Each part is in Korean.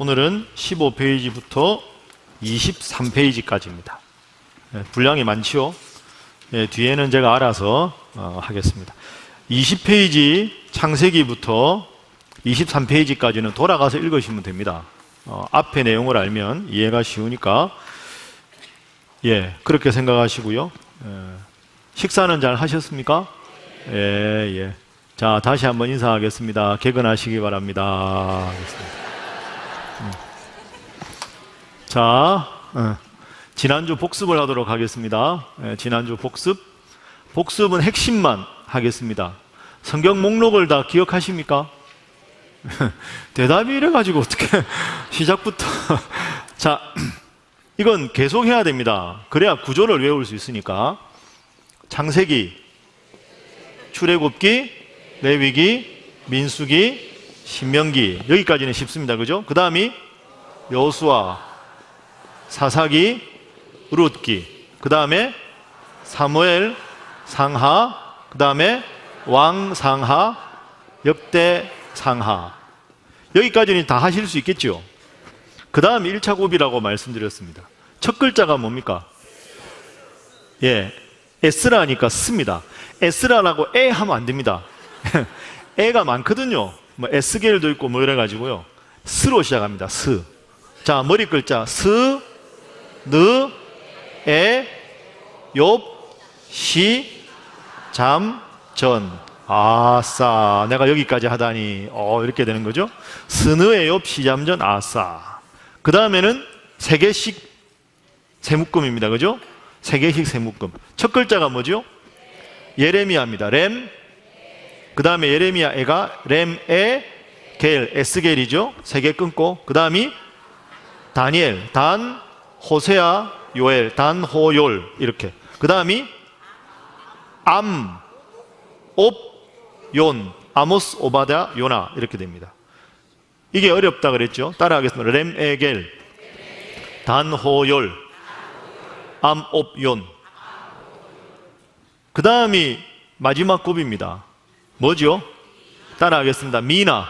오늘은 15페이지부터 23페이지까지입니다. 분량이 많지요? 뒤에는 제가 알아서 하겠습니다. 20페이지 창세기부터 23페이지까지는 돌아가서 읽으시면 됩니다. 앞에 내용을 알면 이해가 쉬우니까 그렇게 생각하시고요. 식사는 잘 하셨습니까? 예. 자, 다시 한번 인사하겠습니다. 개근하시기 바랍니다. 자, 지난주 복습을 하도록 하겠습니다. 지난주 복습은 핵심만 하겠습니다. 성경 목록을 다 기억하십니까? 대답이 이래가지고 어떻게 시작부터 자, 이건 계속 해야 됩니다. 그래야 구조를 외울 수 있으니까. 창세기, 출애굽기, 레위기, 민수기, 신명기, 여기까지는 쉽습니다. 그죠? 그 다음이 여호수아, 사사기, 룻기, 그 다음에 사무엘, 상하, 그 다음에 왕상하, 역대상하. 여기까지는 다 하실 수 있겠죠? 그 다음 1차 고비라고 말씀드렸습니다. 첫 글자가 뭡니까? 에스라니까 씁니다. 에스라라고 에 하면 안 됩니다. 에가 많거든요. 뭐 에스겔도 있고 뭐 이래가지고요. 스로 시작합니다. 스. 자, 머리 글자 스, 느, 에, 욥, 시, 잠, 전. 아싸, 내가 여기까지 하다니 이렇게 되는 거죠. 스느에 욥, 시, 잠, 전, 아싸. 그 다음에는 세 개씩 세묶음입니다. 그죠? 세 개씩 세묶음. 첫 글자가 뭐죠? 예레미야입니다. 렘. 그 다음에 예레미야 에가 렘, 에, 겔, 에스겔이죠. 세 개 끊고. 그 다음이 다니엘, 단, 호세아, 요엘, 단, 호, 열. 이렇게. 그 다음이 암, 옵, yon, 아모스, 오바댜, 요나. 이렇게 됩니다. 이게 어렵다 그랬죠? 따라하겠습니다. 렘, 에, 겔, 단, 호, 열, 암, 옵, yon. 그 다음이 마지막 곱입니다. 뭐죠? 따라하겠습니다. 미나.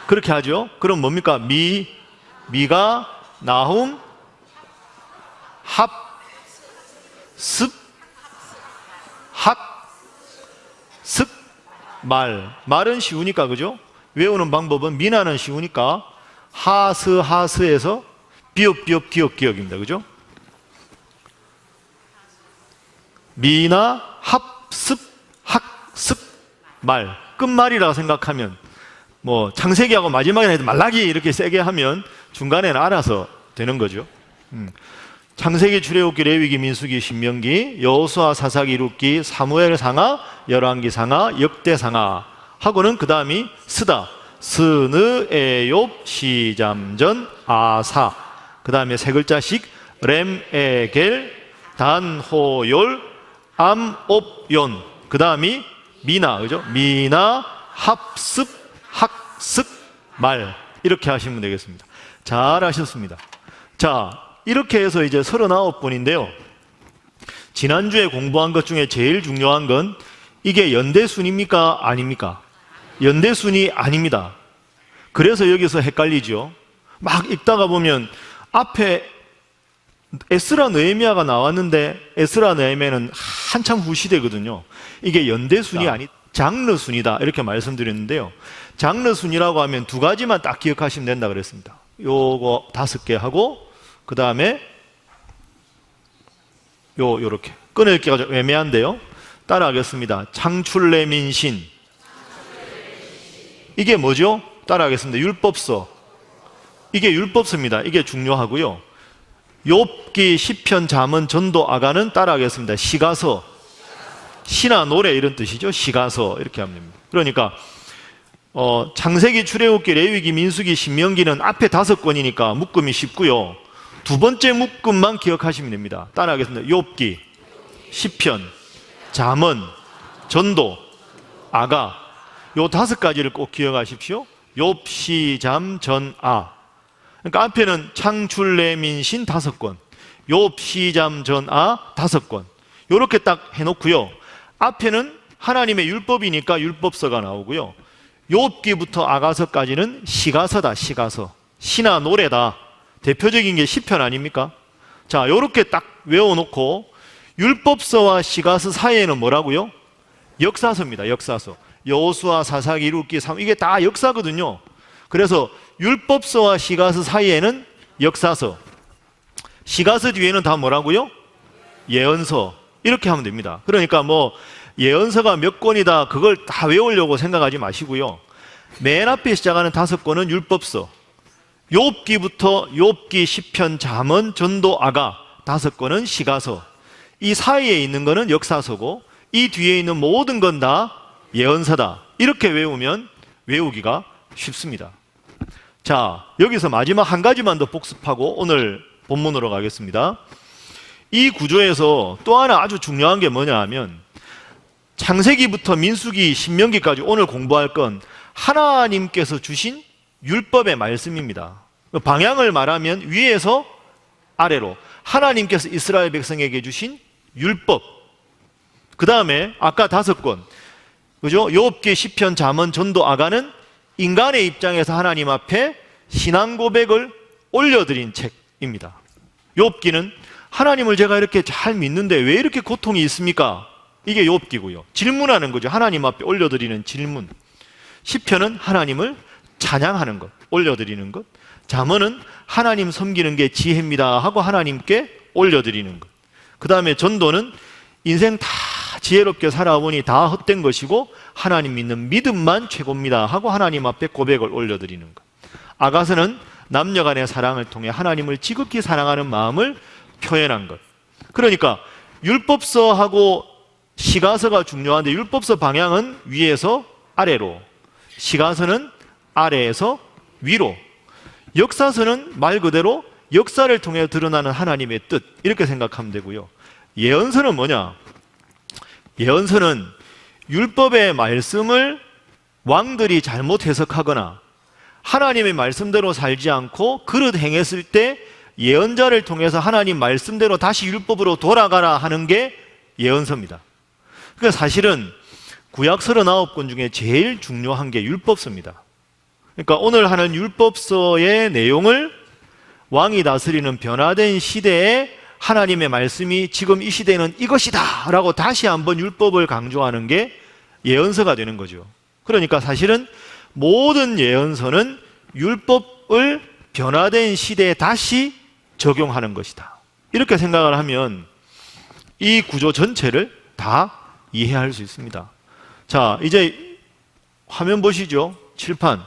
그렇게 하죠? 그럼 뭡니까? 미가, 나훔, 합, 습, 학, 습, 말. 말은 쉬우니까, 그죠? 외우는 방법은 미나는 쉬우니까 하스에서 비읍, 기역입니다. 그죠? 미나, 합, 습, 학, 습, 말. 끝말이라고 생각하면 뭐 창세기하고 마지막에 해도 말라기 이렇게 세게 하면 중간에는 알아서 되는 거죠. 창세기, 출애굽기, 레위기, 민수기, 신명기, 여호수아, 사사기, 룻기, 사무엘 상하, 열왕기 상하, 역대 상하 하고는 그 다음이 스다. 스느, 에, 욥, 시, 잠, 전, 아사. 그 다음에 세 글자씩 렘, 에, 겔, 단, 호, 열, 암, 옵, 연. 그 다음이 미나, 그죠? 미나, 합습, 학습, 말. 이렇게 하시면 되겠습니다. 잘 하셨습니다. 자, 이렇게 해서 이제 39분인데요. 지난주에 공부한 것 중에 제일 중요한 건 이게 연대순입니까? 아닙니까? 연대순이 아닙니다. 그래서 여기서 헷갈리죠. 막 읽다가 보면 앞에 에스라 느헤미야가 나왔는데 에스라 느헤미야는 한참 후 시대거든요. 이게 연대순이 아니 장르순이다 이렇게 말씀드렸는데요. 장르순이라고 하면 두 가지만 딱 기억하시면 된다 그랬습니다. 요거 5개 하고 그 다음에 요렇게 끊어읽기가 좀 애매한데요. 따라하겠습니다. 창출레민신. 이게 뭐죠? 따라하겠습니다. 율법서. 이게 율법서입니다. 이게 중요하고요. 욥기, 시편, 잠언, 전도, 아가는 따라하겠습니다. 시가서. 시나 노래 이런 뜻이죠. 시가서 이렇게 하면 됩니다. 그러니까 창세기, 출애굽기, 레위기, 민수기, 신명기는 앞에 5권이니까 묶음이 쉽고요. 두 번째 묶음만 기억하시면 됩니다. 따라하겠습니다. 욥기, 시편, 잠언, 전도, 아가. 요 5가지를 꼭 기억하십시오. 욥, 시, 잠, 전, 아. 그러니까 앞에는 창출레민신 5권, 욥, 시, 잠, 전, 아 5권. 요렇게 딱 해놓고요. 앞에는 하나님의 율법이니까 율법서가 나오고요. 욥기부터 아가서까지는 시가서다. 시가서. 시나 노래다. 대표적인 게 시편 아닙니까? 자, 요렇게 딱 외워놓고 율법서와 시가서 사이에는 뭐라고요? 역사서입니다. 역사서. 여호수아, 사사기, 룻기, 삼 이게 다 역사거든요. 그래서 율법서와 시가서 사이에는 역사서, 시가서 뒤에는 다 뭐라고요? 예언서. 이렇게 하면 됩니다. 그러니까 뭐 예언서가 몇 권이다 그걸 다 외우려고 생각하지 마시고요. 맨 앞에 시작하는 5권은 율법서, 욥기부터 욥기, 시편, 잠언, 전도, 아가 5권은 시가서, 이 사이에 있는 거는 역사서고 이 뒤에 있는 모든 건 다 예언서다. 이렇게 외우면 외우기가 쉽습니다. 자, 여기서 마지막 한 가지만 더 복습하고 오늘 본문으로 가겠습니다. 이 구조에서 또 하나 아주 중요한 게 뭐냐 하면 창세기부터 민수기, 신명기까지 오늘 공부할 건 하나님께서 주신 율법의 말씀입니다. 방향을 말하면 위에서 아래로 하나님께서 이스라엘 백성에게 주신 율법, 그 다음에 아까 5권, 그죠? 욥기, 시편, 잠언, 전도, 아가는 인간의 입장에서 하나님 앞에 신앙 고백을 올려드린 책입니다. 욥기는 하나님을 제가 이렇게 잘 믿는데 왜 이렇게 고통이 있습니까? 이게 욥기고요. 질문하는 거죠. 하나님 앞에 올려드리는 질문. 시편은 하나님을 찬양하는 것, 올려드리는 것. 잠언은 하나님 섬기는 게 지혜입니다 하고 하나님께 올려드리는 것. 그 다음에 전도는 인생 다 지혜롭게 살아보니 다 헛된 것이고 하나님 믿는 믿음만 최고입니다 하고 하나님 앞에 고백을 올려드리는 것. 아가서는 남녀 간의 사랑을 통해 하나님을 지극히 사랑하는 마음을 표현한 것. 그러니까 율법서하고 시가서가 중요한데 율법서 방향은 위에서 아래로, 시가서는 아래에서 위로, 역사서는 말 그대로 역사를 통해 드러나는 하나님의 뜻, 이렇게 생각하면 되고요. 예언서는 뭐냐? 예언서는 율법의 말씀을 왕들이 잘못 해석하거나 하나님의 말씀대로 살지 않고 그릇 행했을 때 예언자를 통해서 하나님 말씀대로 다시 율법으로 돌아가라 하는 게 예언서입니다. 그러니까 사실은 구약 39권 중에 제일 중요한 게 율법서입니다. 그러니까 오늘 하는 율법서의 내용을 왕이 다스리는 변화된 시대에 하나님의 말씀이 지금 이 시대는 이것이다 라고 다시 한번 율법을 강조하는 게 예언서가 되는 거죠. 그러니까 사실은 모든 예언서는 율법을 변화된 시대에 다시 적용하는 것이다. 이렇게 생각을 하면 이 구조 전체를 다 이해할 수 있습니다. 자, 이제 화면 보시죠. 칠판.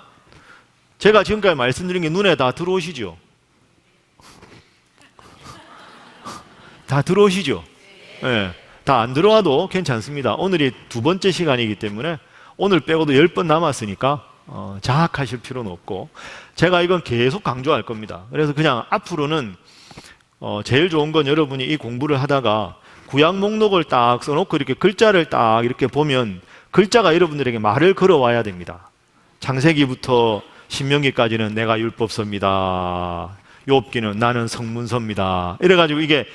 제가 지금까지 말씀드린 게 눈에 다 들어오시죠? 다 들어오시죠? 네, 다 안 들어와도 괜찮습니다. 오늘이 2번째 시간이기 때문에 오늘 빼고도 10번 남았으니까 자학하실 필요는 없고 제가 이건 계속 강조할 겁니다. 그래서 그냥 앞으로는 제일 좋은 건 여러분이 이 공부를 하다가 구약 목록을 딱 써놓고 이렇게 글자를 딱 이렇게 보면 글자가 여러분들에게 말을 걸어와야 됩니다. 창세기부터 신명기까지는 내가 율법서입니다. 욥기는 나는 성문서입니다. 이래가지고 이게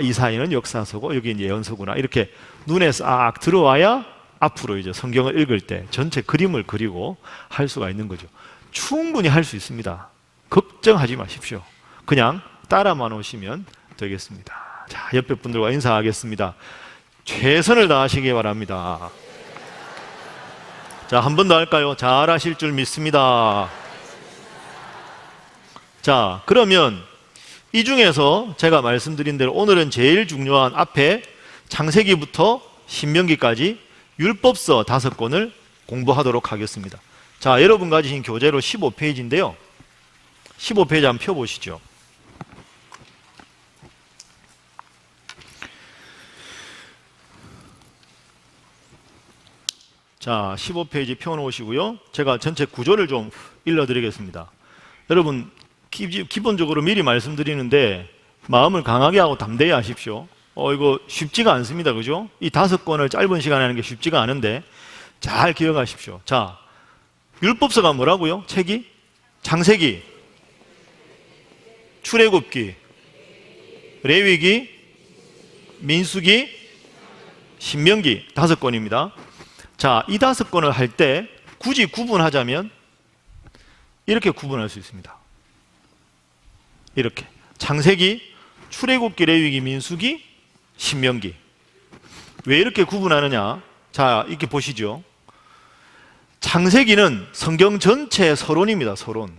이 사이는 역사서고 여기는 예언서구나 이렇게 눈에 싹 들어와야 앞으로 이제 성경을 읽을 때 전체 그림을 그리고 할 수가 있는 거죠. 충분히 할 수 있습니다. 걱정하지 마십시오. 그냥 따라만 오시면 되겠습니다. 자, 옆에 분들과 인사하겠습니다. 최선을 다하시기 바랍니다. 자, 한 번 더 할까요? 잘하실 줄 믿습니다. 자, 그러면 이 중에서 제가 말씀드린 대로 오늘은 제일 중요한 앞에 창세기부터 신명기까지 율법서 5권을 공부하도록 하겠습니다. 자, 여러분 가지신 교재로 15페이지인데요. 15페이지 한번 펴보시죠. 자, 15페이지 펴놓으시고요. 제가 전체 구조를 좀 일러드리겠습니다. 여러분, 기본적으로 미리 말씀드리는데 마음을 강하게 하고 담대히 하십시오. 이거 쉽지가 않습니다. 그죠? 이 5권을 짧은 시간에 하는 게 쉽지가 않은데 잘 기억하십시오. 자, 율법서가 뭐라고요? 책이? 창세기, 출애굽기, 레위기, 민수기, 신명기 5권입니다. 자, 이 5권을 할 때 굳이 구분하자면 이렇게 구분할 수 있습니다. 이렇게 창세기, 출애굽기, 레위기, 민수기, 신명기. 왜 이렇게 구분하느냐? 자, 이렇게 보시죠. 창세기는 성경 전체의 서론입니다. 서론.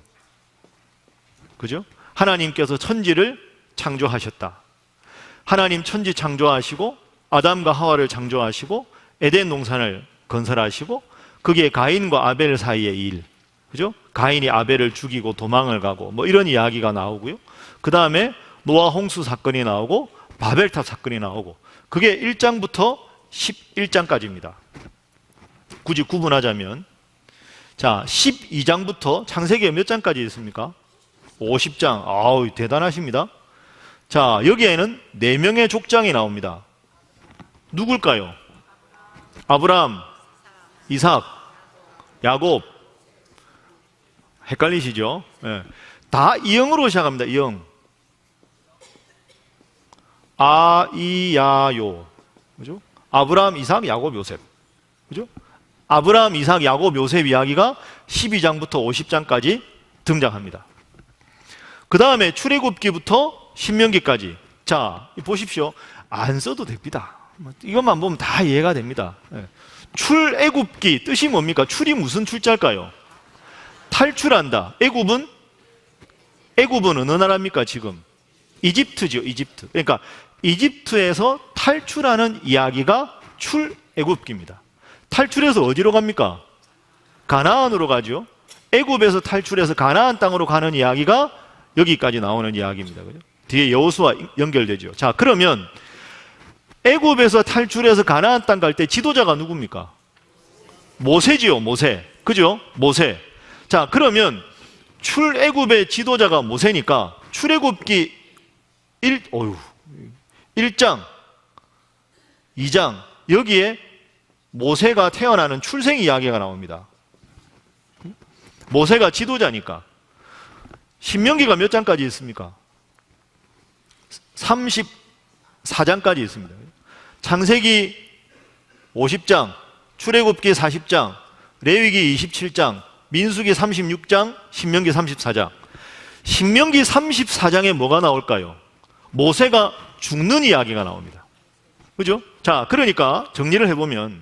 그죠? 하나님께서 천지를 창조하셨다. 하나님 천지 창조하시고 아담과 하와를 창조하시고 에덴 동산을 건설하시고 거기에 가인과 아벨 사이의 일. 그죠? 가인이 아벨을 죽이고 도망을 가고 뭐 이런 이야기가 나오고요. 그 다음에 노아 홍수 사건이 나오고 바벨탑 사건이 나오고 그게 1장부터 11장까지입니다. 굳이 구분하자면 자, 12장부터 창세기에 몇 장까지 있습니까? 50장. 아우, 대단하십니다. 자, 여기에는 4명의 족장이 나옵니다. 누굴까요? 아브라함, 이삭, 야곱. 헷갈리시죠? 네. 다 이영으로 시작합니다. 이영. 아이야요. 그죠? 아브라함, 이삭, 야곱, 요셉. 그죠? 아브라함, 이삭, 야곱, 요셉 이야기가 12장부터 50장까지 등장합니다. 그 다음에 출애굽기부터 신명기까지. 자, 보십시오. 안 써도 됩니다. 이것만 보면 다 이해가 됩니다. 출애굽기 뜻이 뭡니까? 출이 무슨 출자일까요? 탈출한다. 애굽은 어느 나라입니까 지금? 이집트죠. 이집트. 그러니까 이집트에서 탈출하는 이야기가 출애굽기입니다. 탈출해서 어디로 갑니까? 가나안으로 가죠. 애굽에서 탈출해서 가나안 땅으로 가는 이야기가 여기까지 나오는 이야기입니다. 그죠? 뒤에 여호수아 연결되죠. 자, 그러면 애굽에서 탈출해서 가나안 땅 갈 때 지도자가 누굽니까? 모세지요. 모세. 그죠? 모세. 자, 그러면 출애굽의 지도자가 모세니까 출애굽기 1장, 2장 여기에 모세가 태어나는 출생 이야기가 나옵니다. 모세가 지도자니까. 신명기가 몇 장까지 있습니까? 34장까지 있습니다. 창세기 50장, 출애굽기 40장, 레위기 27장, 민수기 36장, 신명기 34장. 신명기 34장에 뭐가 나올까요? 모세가 죽는 이야기가 나옵니다. 그죠? 자, 그러니까 정리를 해보면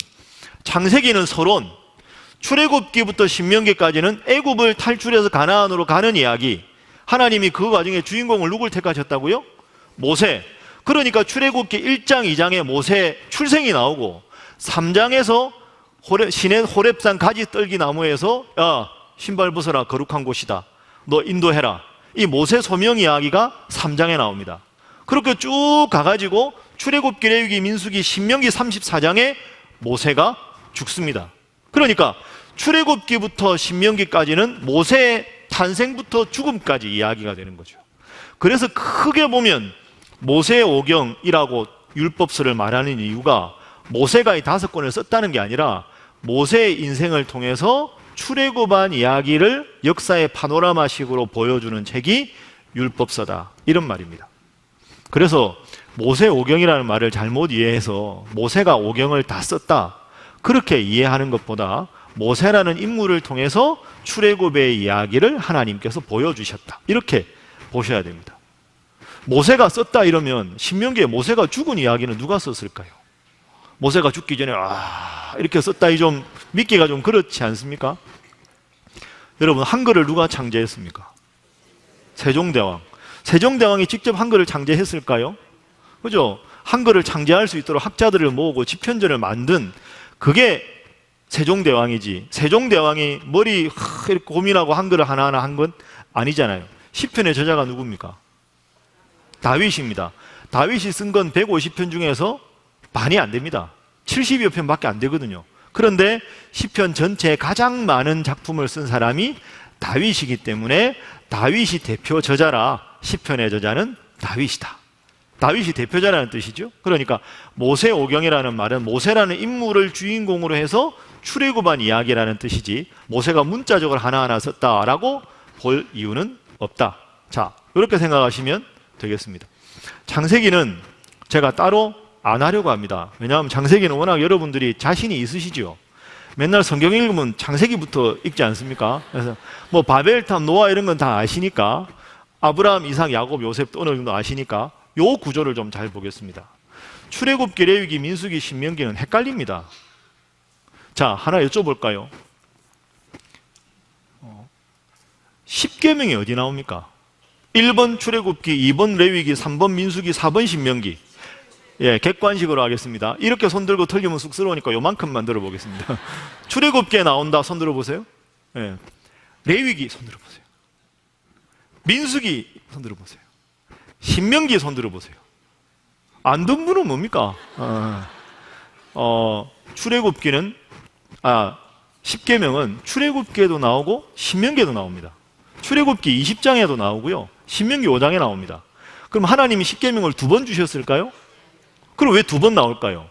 창세기는 서론, 출애굽기부터 신명기까지는 애굽을 탈출해서 가나안으로 가는 이야기. 하나님이 그 과정에 주인공을 누굴 택하셨다고요? 모세. 그러니까 출애굽기 1장, 2장에 모세 출생이 나오고 3장에서 시내 호렙산 가지 떨기 나무에서 야, 신발 벗어라, 거룩한 곳이다. 너 인도해라. 이 모세 소명 이야기가 3장에 나옵니다. 그렇게 쭉 가가지고 출애굽기, 레위기, 민수기, 신명기 34장에 모세가 죽습니다. 그러니까 출애굽기부터 신명기까지는 모세의 탄생부터 죽음까지 이야기가 되는 거죠. 그래서 크게 보면 모세 오경이라고 율법서를 말하는 이유가 모세가 이 5권을 썼다는 게 아니라 모세의 인생을 통해서 출애굽한 이야기를 역사의 파노라마식으로 보여주는 책이 율법서다, 이런 말입니다. 그래서 모세 오경이라는 말을 잘못 이해해서 모세가 오경을 다 썼다, 그렇게 이해하는 것보다 모세라는 인물을 통해서 출애굽의 이야기를 하나님께서 보여주셨다, 이렇게 보셔야 됩니다. 모세가 썼다 이러면 신명기에 모세가 죽은 이야기는 누가 썼을까요? 모세가 죽기 전에 이렇게 썼다, 좀 믿기가 좀 그렇지 않습니까? 여러분, 한글을 누가 창제했습니까? 세종대왕. 세종대왕이 직접 한글을 창제했을까요? 그죠? 한글을 창제할 수 있도록 학자들을 모으고 집현전을 만든 그게 세종대왕이지, 세종대왕이 머리 이렇게 고민하고 한글을 하나하나 한 건 아니잖아요. 시편의 저자가 누굽니까? 다윗입니다. 다윗이 쓴 건 150편 중에서 반이 안 됩니다. 70여 편밖에 안 되거든요. 그런데 시편 전체에 가장 많은 작품을 쓴 사람이 다윗이기 때문에 다윗이 대표 저자라 시편의 저자는 다윗이다. 다윗이 대표자라는 뜻이죠. 그러니까 모세 오경이라는 말은 모세라는 인물을 주인공으로 해서 출애굽한 이야기라는 뜻이지 모세가 문자적으로 하나하나 썼다라고 볼 이유는 없다. 자, 이렇게 생각하시면 되겠습니다. 창세기는 제가 따로 안 하려고 합니다. 왜냐하면 창세기는 워낙 여러분들이 자신이 있으시죠. 맨날 성경 읽으면 창세기부터 읽지 않습니까? 그래서 뭐 바벨탑, 노아 이런 건 다 아시니까 아브라함, 이삭, 야곱, 요셉도 어느 정도 아시니까 요 구조를 좀 잘 보겠습니다. 출애굽기, 레위기, 민수기, 신명기는 헷갈립니다. 자, 하나 여쭤볼까요? 10계명이 어디 나옵니까? 1번 출애굽기, 2번 레위기, 3번 민수기, 4번 신명기. 예, 객관식으로 하겠습니다. 이렇게 손 들고 틀리면 쑥스러우니까 요만큼만 들어보겠습니다. 출애굽기에 나온다, 손 들어보세요. 예. 레위기 손 들어보세요. 민수기 손 들어보세요. 신명기 손 들어보세요. 안 든 분은 뭡니까? 출애굽기는 10계명은 출애굽기에도 나오고 신명기에도 나옵니다. 출애굽기 20장에도 나오고요. 신명기 5장에 나옵니다. 그럼 하나님이 10계명을 2번 주셨을까요? 그럼 왜 2번 나올까요?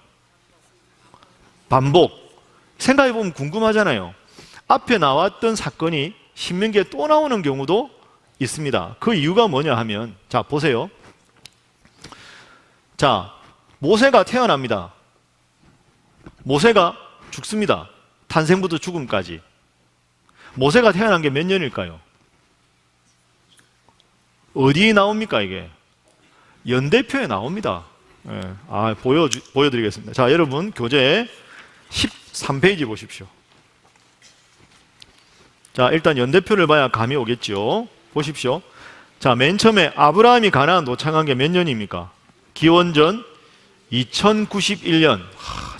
반복. 생각해보면 궁금하잖아요. 앞에 나왔던 사건이 신명기에 또 나오는 경우도 있습니다. 그 이유가 뭐냐 하면, 자, 보세요. 자, 모세가 태어납니다. 모세가 죽습니다. 탄생부터 죽음까지. 모세가 태어난 게 몇 년일까요? 어디에 나옵니까, 이게? 연대표에 나옵니다. 예. 보여드리겠습니다. 자, 여러분, 교재 13페이지 보십시오. 자, 일단 연대표를 봐야 감이 오겠죠. 보십시오. 자, 맨 처음에 아브라함이 가나안 노창한 게 몇 년입니까? 기원전 2091년.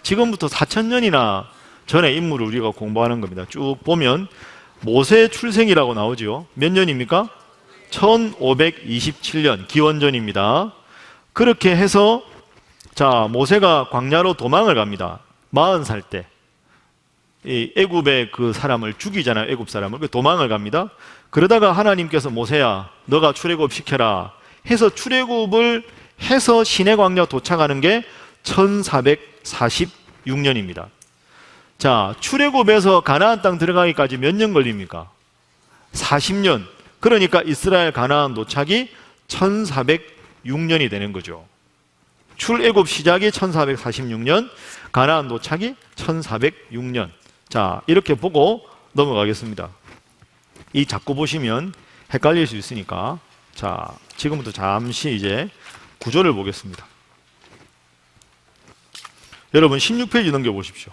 지금부터 4000년이나 전의 인물을 우리가 공부하는 겁니다. 쭉 보면 모세 출생이라고 나오죠. 몇 년입니까? 1527년 기원전입니다. 그렇게 해서 자, 모세가 광야로 도망을 갑니다. 40살 때. 이 애굽의 그 사람을 죽이잖아요. 애굽 사람을. 도망을 갑니다. 그러다가 하나님께서 모세야, 너가 출애굽 시켜라 해서 출애굽을 해서 시내 광야 도착하는 게 1446년입니다. 자, 출애굽에서 가나안 땅 들어가기까지 몇 년 걸립니까? 40년. 그러니까 이스라엘 가나안 도착이 1406년이 되는 거죠. 출애굽 시작이 1446년, 가나안 도착이 1406년. 자, 이렇게 보고 넘어가겠습니다. 이 자꾸 보시면 헷갈릴 수 있으니까, 자, 지금부터 잠시 이제 구조를 보겠습니다. 여러분 16페이지 넘겨보십시오.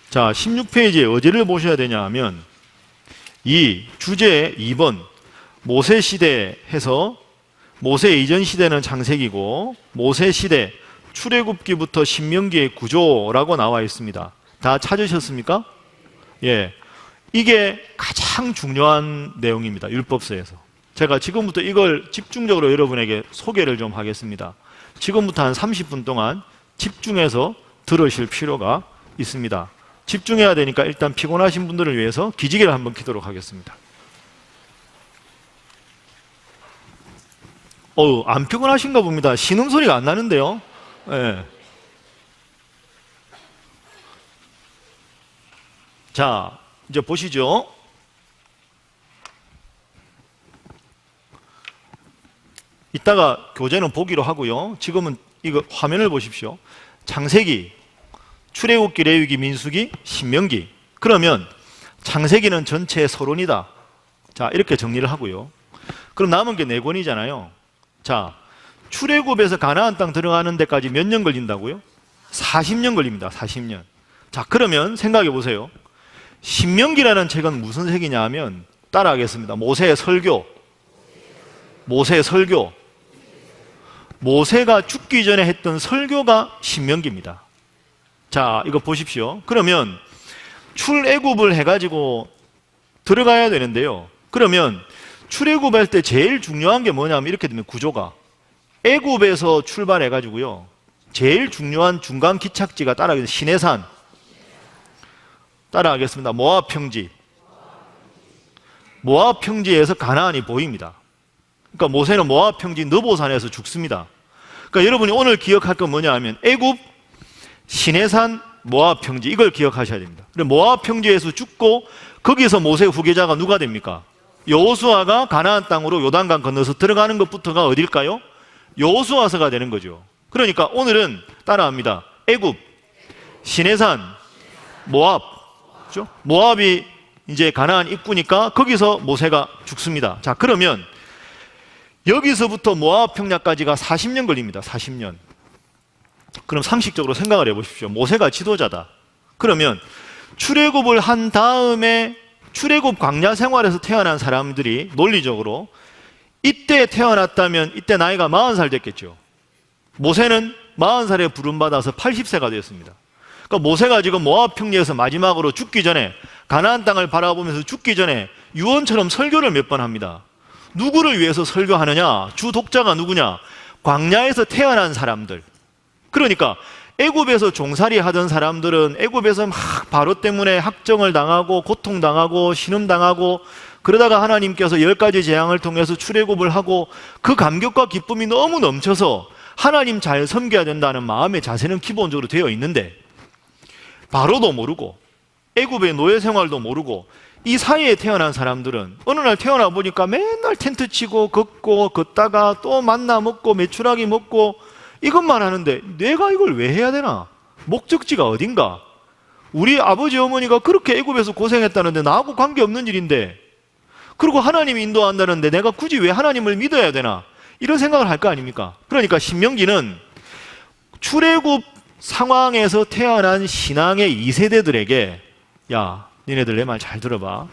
자, 16페이지에 어디를 보셔야 되냐 하면 이 주제 2번 모세 시대 해서 모세 이전 시대는 창세기고 모세 시대 출애굽기부터 신명기의 구조라고 나와 있습니다. 다 찾으셨습니까? 예, 이게 가장 중요한 내용입니다. 율법서에서. 제가 지금부터 이걸 집중적으로 여러분에게 소개를 좀 하겠습니다. 지금부터 한 30분 동안 집중해서 들으실 필요가 있습니다. 집중해야 되니까 일단 피곤하신 분들을 위해서 기지개를 한번 켜도록 하겠습니다. 안 피곤하신가 봅니다. 신음소리가 안 나는데요. 네. 자, 이제 보시죠. 이따가 교재는 보기로 하고요. 지금은 이거 화면을 보십시오. 창세기, 출애굽기, 레위기, 민수기, 신명기. 그러면 창세기는 전체 서론이다. 자, 이렇게 정리를 하고요. 그럼 남은 게 4권이잖아요. 자, 출애굽에서 가나안 땅 들어가는 데까지 몇 년 걸린다고요? 40년 걸립니다. 40년. 자, 그러면 생각해 보세요. 신명기라는 책은 무슨 책이냐 하면 따라하겠습니다. 모세의 설교. 모세의 설교. 모세가 죽기 전에 했던 설교가 신명기입니다. 자, 이거 보십시오. 그러면 출애굽을 해가지고 들어가야 되는데요. 그러면 출애굽할 때 제일 중요한 게 뭐냐면 이렇게 되면 구조가 애굽에서 출발해가지고요. 제일 중요한 중간 기착지가 따라하겠습니다. 시내산. 따라하겠습니다. 모압 평지. 모압 평지에서 가나안이 보입니다. 그러니까 모세는 모압 평지 느보산에서 죽습니다. 그러니까 여러분이 오늘 기억할 건 뭐냐 하면 애굽, 시내산, 모압 평지 이걸 기억하셔야 됩니다. 모압 평지에서 죽고 거기서 모세 후계자가 누가 됩니까? 여호수아가 가나안 땅으로 요단강 건너서 들어가는 것부터가 어딜까요? 여호수아서가 되는 거죠. 그러니까 오늘은 따라합니다. 애굽, 시내산, 모압. 그렇죠? 모압이 이제 가나안 입구니까 거기서 모세가 죽습니다. 자, 그러면 여기서부터 모압 평야까지가 40년 걸립니다. 40년. 그럼 상식적으로 생각을 해보십시오. 모세가 지도자다. 그러면 출애굽을 한 다음에 출애굽 광야 생활에서 태어난 사람들이 논리적으로 이때 태어났다면 이때 나이가 40살 됐겠죠. 모세는 40살에 부름받아서 80세가 되었습니다. 그러니까 모세가 지금 모압 평야에서 마지막으로 죽기 전에, 가나안 땅을 바라보면서 죽기 전에 유언처럼 설교를 몇 번 합니다. 누구를 위해서 설교하느냐? 주 독자가 누구냐? 광야에서 태어난 사람들. 그러니까 애굽에서 종살이 하던 사람들은 애굽에서 막 바로 때문에 학정을 당하고 고통당하고 신음당하고 그러다가 하나님께서 10가지 재앙을 통해서 출애굽을 하고 그 감격과 기쁨이 너무 넘쳐서 하나님 잘 섬겨야 된다는 마음의 자세는 기본적으로 되어 있는데, 바로도 모르고 애굽의 노예 생활도 모르고 이 사이에 태어난 사람들은 어느 날 태어나 보니까 맨날 텐트 치고 걷고 걷다가 또 만나 먹고 메추라기 먹고 이것만 하는데 내가 이걸 왜 해야 되나? 목적지가 어딘가? 우리 아버지 어머니가 그렇게 애굽에서 고생했다는데 나하고 관계없는 일인데, 그리고 하나님이 인도한다는데 내가 굳이 왜 하나님을 믿어야 되나? 이런 생각을 할 거 아닙니까? 그러니까 신명기는 출애굽 상황에서 태어난 신앙의 2세대들에게 야, 니네들 내 말 잘 들어봐.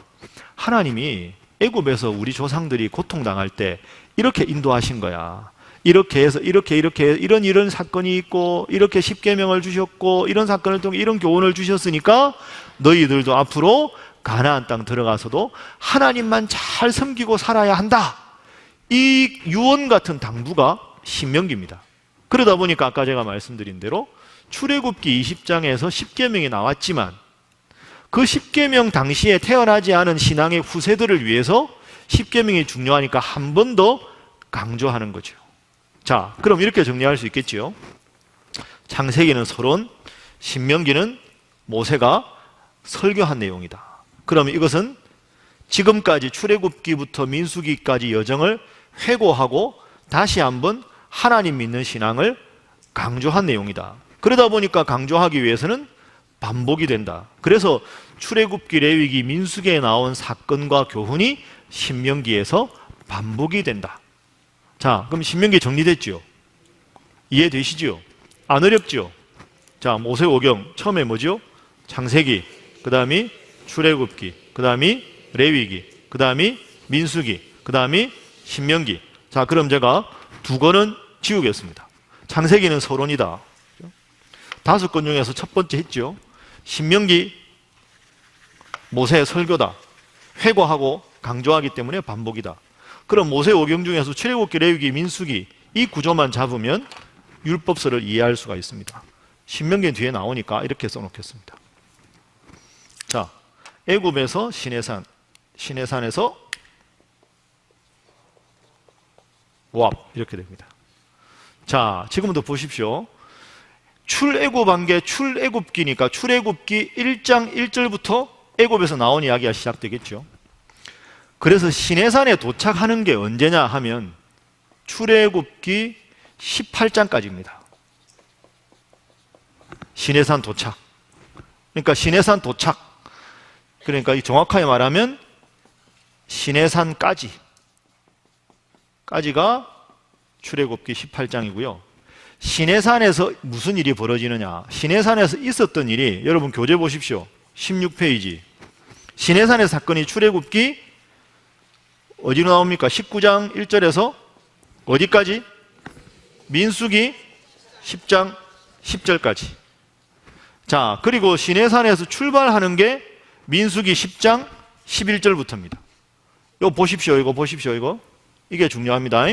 하나님이 애굽에서 우리 조상들이 고통당할 때 이렇게 인도하신 거야. 이렇게 해서 이렇게 이런 사건이 있고 이렇게 십계명을 주셨고 이런 사건을 통해 이런 교훈을 주셨으니까 너희들도 앞으로 가나안 땅 들어가서도 하나님만 잘 섬기고 살아야 한다. 이 유언 같은 당부가 신명기입니다. 그러다 보니까 아까 제가 말씀드린 대로 출애굽기 20장에서 십계명이 나왔지만 그 십계명 당시에 태어나지 않은 신앙의 후세들을 위해서 십계명이 중요하니까 한 번 더 강조하는 거죠. 자, 그럼 이렇게 정리할 수 있겠지요. 창세기는 서론, 신명기는 모세가 설교한 내용이다. 그러면 이것은 지금까지 출애굽기부터 민수기까지 여정을 회고하고 다시 한번 하나님 믿는 신앙을 강조한 내용이다. 그러다 보니까 강조하기 위해서는 반복이 된다. 그래서 출애굽기, 레위기, 민수기에 나온 사건과 교훈이 신명기에서 반복이 된다. 자, 그럼 신명기 정리됐죠? 이해되시죠? 안 어렵죠? 자, 모세오경 처음에 뭐죠? 창세기, 그 다음이 출애굽기, 그 다음이 레위기, 그 다음이 민수기, 그 다음이 신명기. 자, 그럼 제가 2권은 지우겠습니다. 창세기는 서론이다. 5권 중에서 첫 번째 했죠. 신명기 모세의 설교다. 회고하고 강조하기 때문에 반복이다. 그럼 모세오경 중에서 출애굽기, 레위기, 민수기 이 구조만 잡으면 율법서를 이해할 수가 있습니다. 신명기 뒤에 나오니까 이렇게 써놓겠습니다. 자, 애굽에서 시내산, 시내산에서 모압 이렇게 됩니다. 자, 지금부터 보십시오. 출애굽한 게 출애굽기니까 출애굽기 1장 1절부터 애굽에서 나온 이야기가 시작되겠죠. 그래서 시내산에 도착하는 게 언제냐 하면 출애굽기 18장까지입니다. 시내산 도착. 그러니까 시내산 도착. 그러니까 정확하게 말하면 시내산까지가 출애굽기 18장이고요. 시내산에서 무슨 일이 벌어지느냐? 시내산에서 있었던 일이, 여러분 교재 보십시오. 16페이지. 시내산의 사건이 출애굽기 어디로 나옵니까? 19장 1절에서 어디까지? 민수기 10장 10절까지. 자, 그리고 시내산에서 출발하는 게 민수기 10장 11절부터입니다. 이거 보십시오. 이거 보십시오. 이게 중요합니다.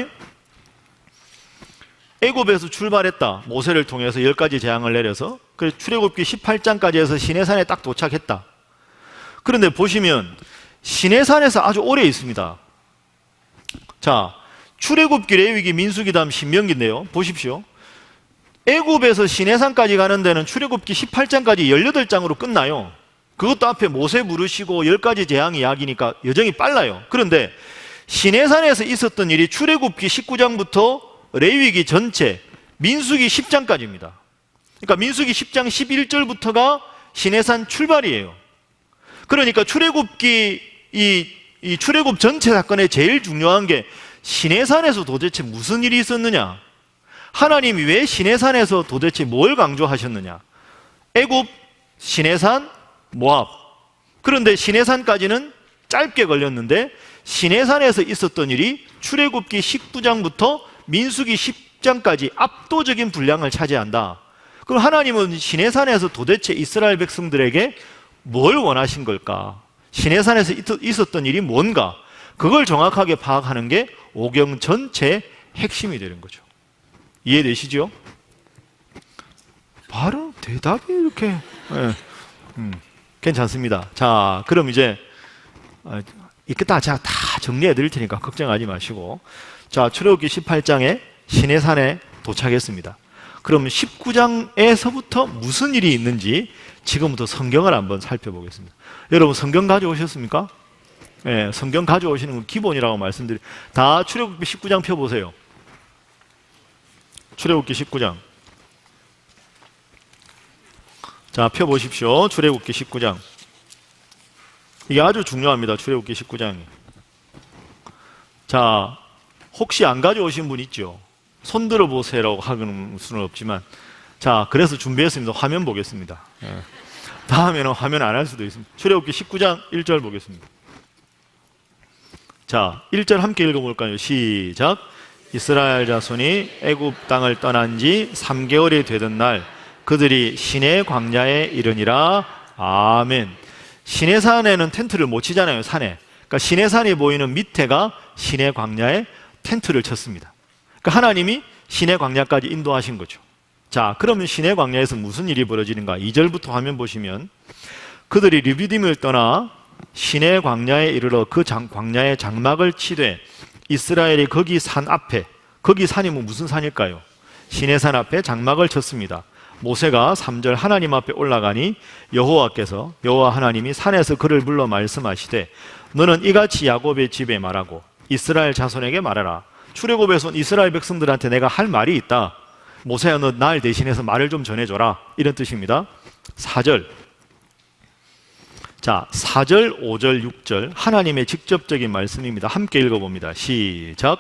애굽에서 출발했다. 모세를 통해서 10가지 재앙을 내려서. 그래서 출애굽기 18장까지 해서 시내산에 딱 도착했다. 그런데 보시면 시내산에서 아주 오래 있습니다. 자, 출애굽기, 레위기, 민수기 다음 신명기인데요. 보십시오. 애굽에서 시내산까지 가는 데는 출애굽기 18장까지 18장으로 끝나요. 그것도 앞에 모세 부르시고 10가지 재앙 이야기니까 여정이 빨라요. 그런데 시내산에서 있었던 일이 출애굽기 19장부터 레위기 전체, 민수기 10장까지입니다. 그러니까 민수기 10장 11절부터가 시내산 출발이에요. 그러니까 출애굽기 이 출애굽 전체 사건의 제일 중요한 게 시내산에서 도대체 무슨 일이 있었느냐? 하나님이 왜 시내산에서 도대체 뭘 강조하셨느냐? 애굽, 시내산, 모압. 그런데 시내산까지는 짧게 걸렸는데 시내산에서 있었던 일이 출애굽기 19장부터 민수기 10장까지 압도적인 분량을 차지한다. 그럼 하나님은 시내산에서 도대체 이스라엘 백성들에게 뭘 원하신 걸까? 시내산에서 있었던 일이 뭔가? 그걸 정확하게 파악하는 게 오경 전체의 핵심이 되는 거죠. 이해되시죠? 바로 대답이 이렇게 괜찮습니다. 자, 그럼 이제 이렇게 제가 다 정리해 드릴 테니까 걱정하지 마시고, 자, 출애굽기 18장에 시내산에 도착했습니다. 그럼 19장에서부터 무슨 일이 있는지 지금부터 성경을 한번 살펴보겠습니다. 여러분 성경 가져오셨습니까? 네, 성경 가져오시는 건 기본이라고 다 출애굽기 19장 펴보세요. 출애굽기 19장. 자, 펴보십시오. 출애굽기 19장. 이게 아주 중요합니다. 출애굽기 19장이. 자, 혹시 안 가져오신 분 있죠? 손 들어보세요라고 하는 수는 없지만, 자, 그래서 준비했습니다. 화면 보겠습니다. 다음에는 화면 안 할 수도 있습니다. 출애굽기 19장 1절 보겠습니다. 자, 1절 함께 읽어볼까요? 시작. 이스라엘 자손이 애굽 땅을 떠난 지 3개월이 되던 날 그들이 시내 광야에 이르니라. 아멘. 시내산에는 텐트를 못 치잖아요. 산에. 그러니까 시내산이 보이는 밑에가 시내 광야에 텐트를 쳤습니다. 그러니까 하나님이 시내 광야까지 인도하신 거죠. 자, 그러면 시내 광야에서 무슨 일이 벌어지는가? 2절부터 화면 보시면 그들이 르비딤을 떠나 시내 광야에 이르러 그 광야에 장막을 치되 이스라엘이 거기 산 앞에, 거기 산이 무슨 산일까요? 시내산 앞에 장막을 쳤습니다. 모세가 3절 하나님 앞에 올라가니 여호와 하나님이 산에서 그를 불러 말씀하시되 너는 이같이 야곱의 집에 말하고 이스라엘 자손에게 말하라. 출애굽에서 온 이스라엘 백성들한테 내가 할 말이 있다. 모세야, 너 날 대신해서 말을 좀 전해줘라. 이런 뜻입니다. 4절. 자, 4절, 5절, 6절 하나님의 직접적인 말씀입니다. 함께 읽어봅니다. 시작.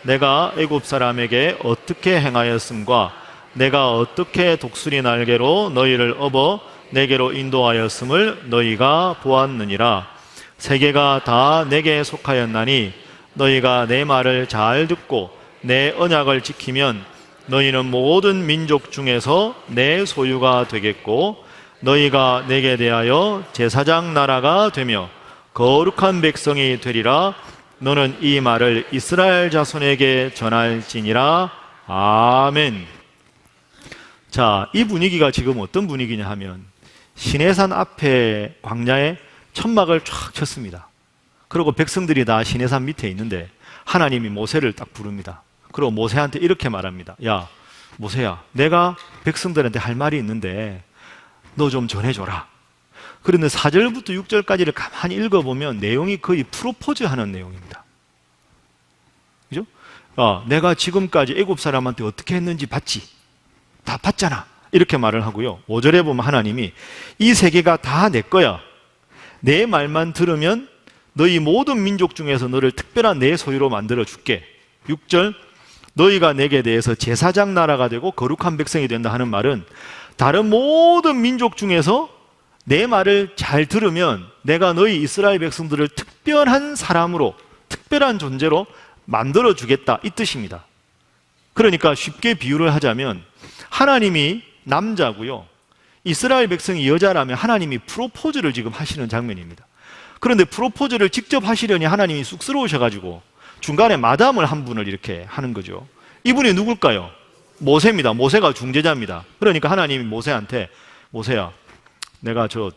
내가 애굽 사람에게 어떻게 행하였음과 내가 어떻게 독수리 날개로 너희를 업어 내게로 인도하였음을 너희가 보았느니라. 세계가 다 내게 속하였나니 너희가 내 말을 잘 듣고 내 언약을 지키면 너희는 모든 민족 중에서 내 소유가 되겠고 너희가 내게 대하여 제사장 나라가 되며 거룩한 백성이 되리라. 너는 이 말을 이스라엘 자손에게 전할지니라. 아멘. 자, 이 분위기가 지금 어떤 분위기냐 하면 시내산 앞에 광야에 천막을 쫙 쳤습니다. 그리고 백성들이 다 시내산 밑에 있는데 하나님이 모세를 딱 부릅니다. 그리고 모세한테 이렇게 말합니다. 야, 모세야, 내가 백성들한테 할 말이 있는데 너 좀 전해줘라. 그런데 4절부터 6절까지를 가만히 읽어보면 내용이 거의 프로포즈 하는 내용입니다. 그죠? 내가 지금까지 애굽 사람한테 어떻게 했는지 봤지? 다 봤잖아. 이렇게 말을 하고요. 5절에 보면 하나님이 이 세계가 다 내 거야. 내 말만 들으면 너희 모든 민족 중에서 너를 특별한 내 소유로 만들어 줄게. 6절, 너희가 내게 대해서 제사장 나라가 되고 거룩한 백성이 된다 하는 말은 다른 모든 민족 중에서 내 말을 잘 들으면 내가 너희 이스라엘 백성들을 특별한 사람으로, 특별한 존재로 만들어 주겠다, 이 뜻입니다. 그러니까 쉽게 비유를 하자면 하나님이 남자고요, 이스라엘 백성이 여자라면 하나님이 프로포즈를 지금 하시는 장면입니다. 그런데 프로포즈를 직접 하시려니 하나님이 쑥스러우셔가지고 중간에 마담을 한 분을 이렇게 하는 거죠. 이분이 누굴까요? 모세입니다. 모세가 중재자입니다. 그러니까 하나님이 모세한테, 모세야, 내가 저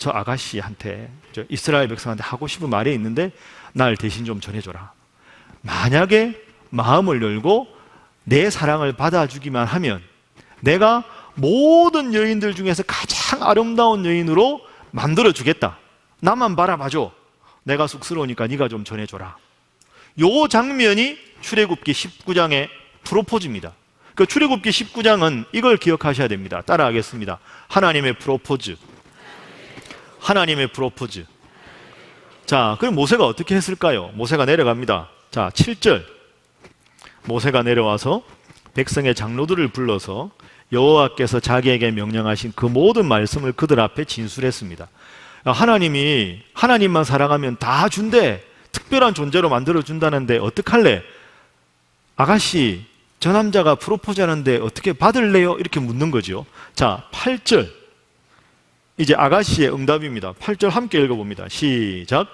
아가씨한테, 저 이스라엘 백성한테 하고 싶은 말이 있는데 날 대신 좀 전해줘라. 만약에 마음을 열고 내 사랑을 받아주기만 하면 내가 모든 여인들 중에서 가장 아름다운 여인으로 만들어주겠다. 나만 바라봐줘. 내가 쑥스러우니까 네가 좀 전해줘라. 요 장면이 출애굽기 19장의 프로포즈입니다. 그 출애굽기 19장은 이걸 기억하셔야 됩니다. 따라하겠습니다. 하나님의 프로포즈. 하나님의 프로포즈. 자, 그럼 모세가 어떻게 했을까요? 모세가 내려갑니다. 자, 7절. 모세가 내려와서 백성의 장로들을 불러서 여호와께서 자기에게 명령하신 그 모든 말씀을 그들 앞에 진술했습니다. 하나님이 하나님만 사랑하면 다 준대. 특별한 존재로 만들어 준다는데 어떡할래? 아가씨, 저 남자가 프로포즈 하는데 어떻게 받을래요? 이렇게 묻는 거죠. 자, 8절. 이제 아가씨의 응답입니다. 8절 함께 읽어봅니다. 시작.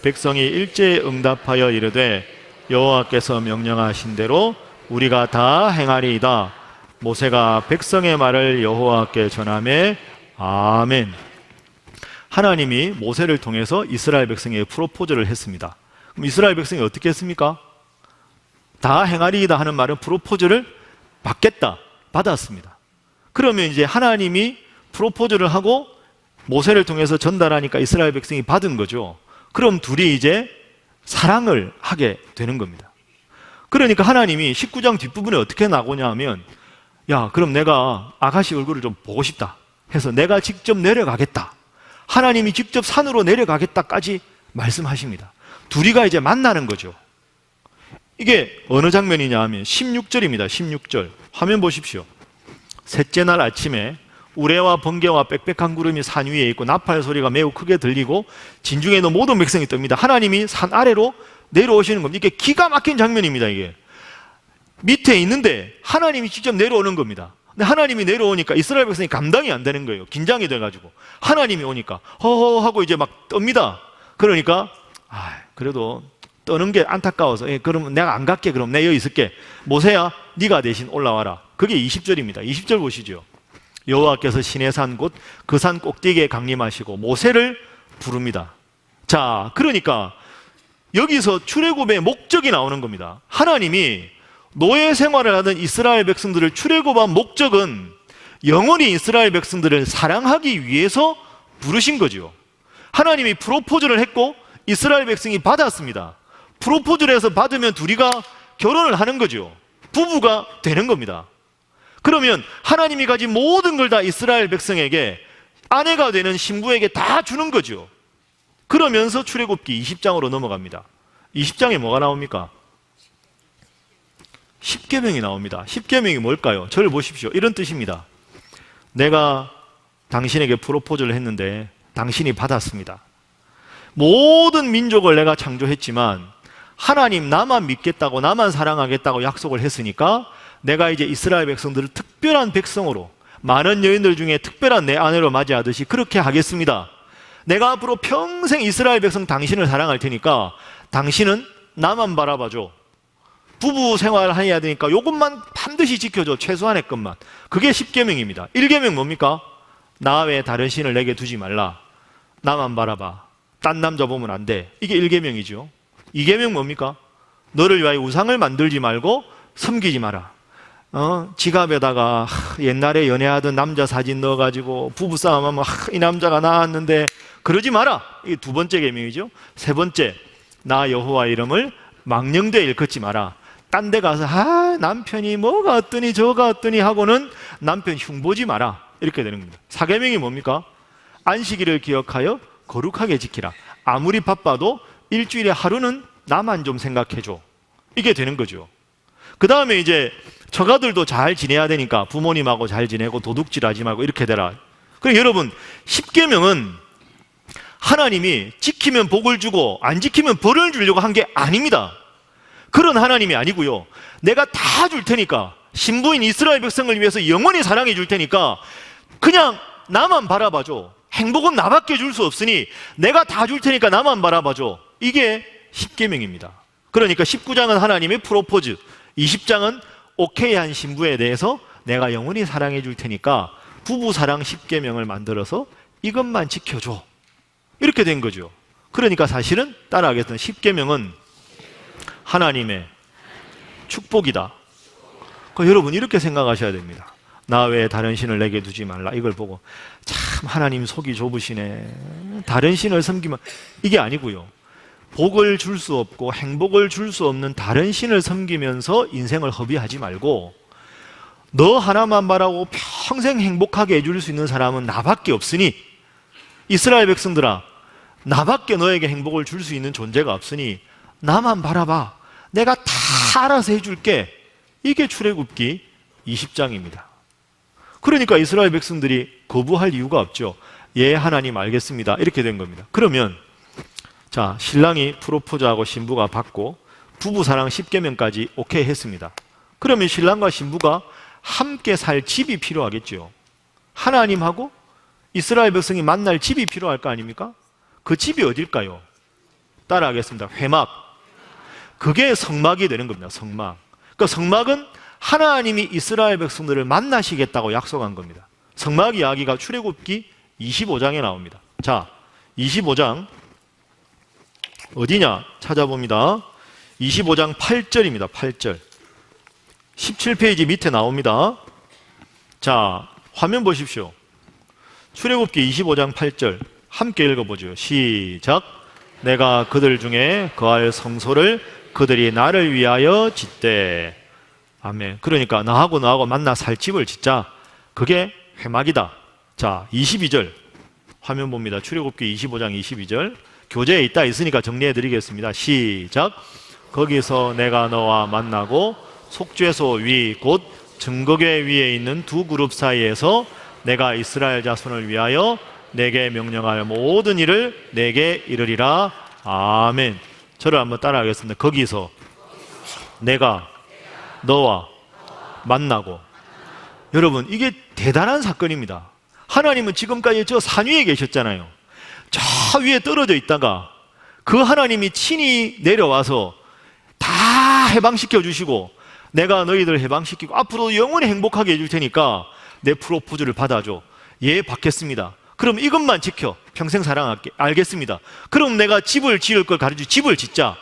백성이 일제히 응답하여 이르되 여호와께서 명령하신 대로 우리가 다 행하리이다. 모세가 백성의 말을 여호와께 전하매 아멘. 하나님이 모세를 통해서 이스라엘 백성에게 프로포즈를 했습니다. 그럼 이스라엘 백성이 어떻게 했습니까? 다 행하리이다 하는 말은 프로포즈를 받겠다, 받았습니다. 그러면 이제 하나님이 프로포즈를 하고 모세를 통해서 전달하니까 이스라엘 백성이 받은 거죠. 그럼 둘이 이제 사랑을 하게 되는 겁니다. 그러니까 하나님이 19장 뒷부분에 어떻게 나오냐 하면, 야, 그럼 내가 아가씨 얼굴을 좀 보고 싶다 해서 내가 직접 내려가겠다, 하나님이 직접 산으로 내려가겠다까지 말씀하십니다. 둘이가 이제 만나는 거죠. 이게 어느 장면이냐 하면 16절입니다. 16절 화면 보십시오. 셋째 날 아침에 우레와 번개와 빽빽한 구름이 산 위에 있고 나팔 소리가 매우 크게 들리고 진중에 있는 모든 백성이 뜹니다. 하나님이 산 아래로 내려오시는 겁니다. 이게 기가 막힌 장면입니다. 이게 밑에 있는데 하나님이 직접 내려오는 겁니다. 근데 하나님이 내려오니까 이스라엘 백성이 감당이 안 되는 거예요. 긴장이 돼가지고 하나님이 오니까 허허 하고 이제 막 떱니다. 그러니까 그래도 떠는 게 안타까워서 그러면 내가 안 갈게. 그럼 내가 여기 있을게. 모세야, 네가 대신 올라와라. 그게 20절입니다. 20절 보시죠. 여호와께서 시내산 곧 그 산 꼭대기에 강림하시고 모세를 부릅니다. 자, 그러니까 여기서 출애굽의 목적이 나오는 겁니다. 하나님이 노예 생활을 하던 이스라엘 백성들을 출애굽한 목적은 영원히 이스라엘 백성들을 사랑하기 위해서 부르신 거죠. 하나님이 프로포즈를 했고 이스라엘 백성이 받았습니다. 프로포즈를 해서 받으면 둘이가 결혼을 하는 거죠. 부부가 되는 겁니다. 그러면 하나님이 가진 모든 걸 다 이스라엘 백성에게, 아내가 되는 신부에게 다 주는 거죠. 그러면서 출애굽기 20장으로 넘어갑니다. 20장에 뭐가 나옵니까? 십계명이 나옵니다. 십계명이 뭘까요? 저를 보십시오. 이런 뜻입니다. 내가 당신에게 프로포즈를 했는데 당신이 받았습니다. 모든 민족을 내가 창조했지만 하나님 나만 믿겠다고, 나만 사랑하겠다고 약속을 했으니까 내가 이제 이스라엘 백성들을 특별한 백성으로, 많은 여인들 중에 특별한 내 아내로 맞이하듯이 그렇게 하겠습니다. 내가 앞으로 평생 이스라엘 백성 당신을 사랑할 테니까 당신은 나만 바라봐줘. 부부 생활을 해야 되니까 이것만 반드시 지켜줘. 최소한의 것만. 그게 십계명입니다. 1계명 뭡니까? 나 외에 다른 신을 내게 두지 말라. 나만 바라봐. 딴 남자 보면 안 돼. 이게 1계명이죠. 2계명 뭡니까? 너를 위하여 우상을 만들지 말고 섬기지 마라. 지갑에다가 옛날에 연애하던 남자 사진 넣어가지고 부부싸움하면 이 남자가 나왔는데 그러지 마라. 이게 2번째 계명이죠. 3번째, 나 여호와 이름을 망령되이 일컫지 마라. 딴 데 가서 남편이 뭐가 어떠니 저가 어떠니 하고는 남편 흉보지 마라. 이렇게 되는 겁니다. 4계명이 뭡니까? 안식일을 기억하여 거룩하게 지키라. 아무리 바빠도 일주일에 하루는 나만 좀 생각해줘. 이게 되는 거죠. 그 다음에 이제 처가들도 잘 지내야 되니까 부모님하고 잘 지내고 도둑질하지 말고 이렇게 되라. 그러니까 여러분, 십계명은 하나님이 지키면 복을 주고 안 지키면 벌을 주려고 한 게 아닙니다. 그런 하나님이 아니고요. 내가 다 줄 테니까, 신부인 이스라엘 백성을 위해서 영원히 사랑해 줄 테니까 그냥 나만 바라봐줘. 행복은 나밖에 줄 수 없으니 내가 다 줄 테니까 나만 바라봐줘. 이게 십계명입니다. 그러니까 19장은 하나님의 프로포즈, 20장은 오케이한 신부에 대해서 내가 영원히 사랑해 줄 테니까 부부사랑 십계명을 만들어서 이것만 지켜줘. 이렇게 된 거죠. 그러니까 사실은 따라하겠다는 십계명은 하나님의 축복이다. 그러니까 여러분 이렇게 생각하셔야 됩니다. 나 외에 다른 신을 내게 두지 말라. 이걸 보고 참 하나님 속이 좁으시네. 다른 신을 섬기면, 이게 아니고요. 복을 줄 수 없고 행복을 줄 수 없는 다른 신을 섬기면서 인생을 허비하지 말고 너 하나만 바라고 평생 행복하게 해줄 수 있는 사람은 나밖에 없으니 이스라엘 백성들아, 나밖에 너에게 행복을 줄 수 있는 존재가 없으니 나만 바라봐. 내가 다 알아서 해줄게. 이게 출애굽기 20장입니다. 그러니까 이스라엘 백성들이 거부할 이유가 없죠. 예, 하나님 알겠습니다. 이렇게 된 겁니다. 그러면 자, 신랑이 프로포즈하고 신부가 받고 부부사랑 10계명까지 오케이 했습니다. 그러면 신랑과 신부가 함께 살 집이 필요하겠죠. 하나님하고 이스라엘 백성이 만날 집이 필요할 거 아닙니까? 그 집이 어딜까요? 따라하겠습니다. 회막. 그게 성막이 되는 겁니다. 성막. 그러니까 성막은 하나님이 이스라엘 백성들을 만나시겠다고 약속한 겁니다. 성막 이야기가 출애굽기 25장에 나옵니다. 자, 25장 어디냐 찾아봅니다. 25장 8절입니다. 8절. 17페이지 밑에 나옵니다. 자, 화면 보십시오. 출애굽기 25장 8절 함께 읽어보죠. 시작. 내가 그들 중에 거할 성소를 그들이 나를 위하여 짓되. 아멘. 그러니까 나하고 너하고 만나 살 집을 짓자. 그게 회막이다. 자, 22절 화면 봅니다. 출애굽기 25장 22절 교재에 있으니까 정리해 드리겠습니다. 시작. 거기서 내가 너와 만나고 속죄소 위 곧 증거궤 위에 있는 두 그룹 사이에서 내가 이스라엘 자손을 위하여 내게 명령할 모든 일을 내게 이르리라. 아멘. 저를 한번 따라하겠습니다. 거기서 내가 너와 만나고. 여러분, 이게 대단한 사건입니다. 하나님은 지금까지 저 산 위에 계셨잖아요. 저 위에 떨어져 있다가 그 하나님이 친히 내려와서 다 해방시켜 주시고 내가 너희들 해방시키고 앞으로 영원히 행복하게 해줄 테니까 내 프로포즈를 받아줘. 예, 받겠습니다. 그럼 이것만 지켜. 평생 사랑할게. 알겠습니다. 그럼 내가 집을 지을 걸 가르쳐. 집을 짓자.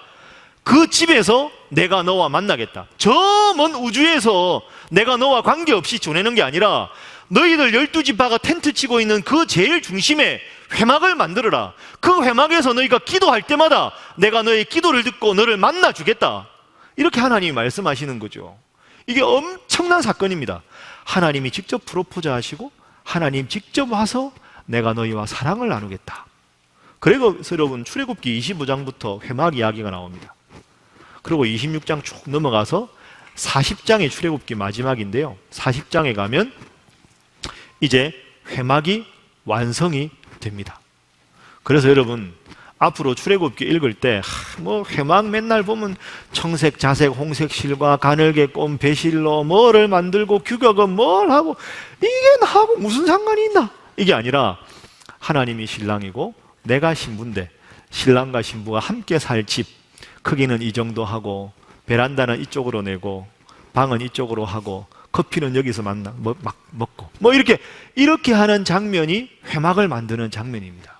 그 집에서 내가 너와 만나겠다. 저 먼 우주에서 내가 너와 관계없이 지내는 게 아니라 너희들 12지파가 텐트 치고 있는 그 제일 중심에 회막을 만들어라. 그 회막에서 너희가 기도할 때마다 내가 너의 기도를 듣고 너를 만나 주겠다. 이렇게 하나님이 말씀하시는 거죠. 이게 엄청난 사건입니다. 하나님이 직접 프로포즈 하시고 하나님 직접 와서 내가 너희와 사랑을 나누겠다. 그래서 여러분 출애굽기 25장부터 회막 이야기가 나옵니다. 그리고 26장 쭉 넘어가서 40장의 출애굽기 마지막인데요. 40장에 가면 이제 회막이 완성이 됩니다. 그래서 여러분 앞으로 출애굽기 읽을 때 뭐 회막 맨날 보면 청색, 자색, 홍색 실과 가늘게 꼰 배실로 뭐를 만들고 규격은 뭘 하고 이게 나하고 무슨 상관이 있나? 이게 아니라 하나님이 신랑이고 내가 신부인데 신랑과 신부가 함께 살 집 크기는 이 정도 하고 베란다는 이쪽으로 내고 방은 이쪽으로 하고 커피는 여기서 막 먹고 이렇게 하는 장면이 회막을 만드는 장면입니다.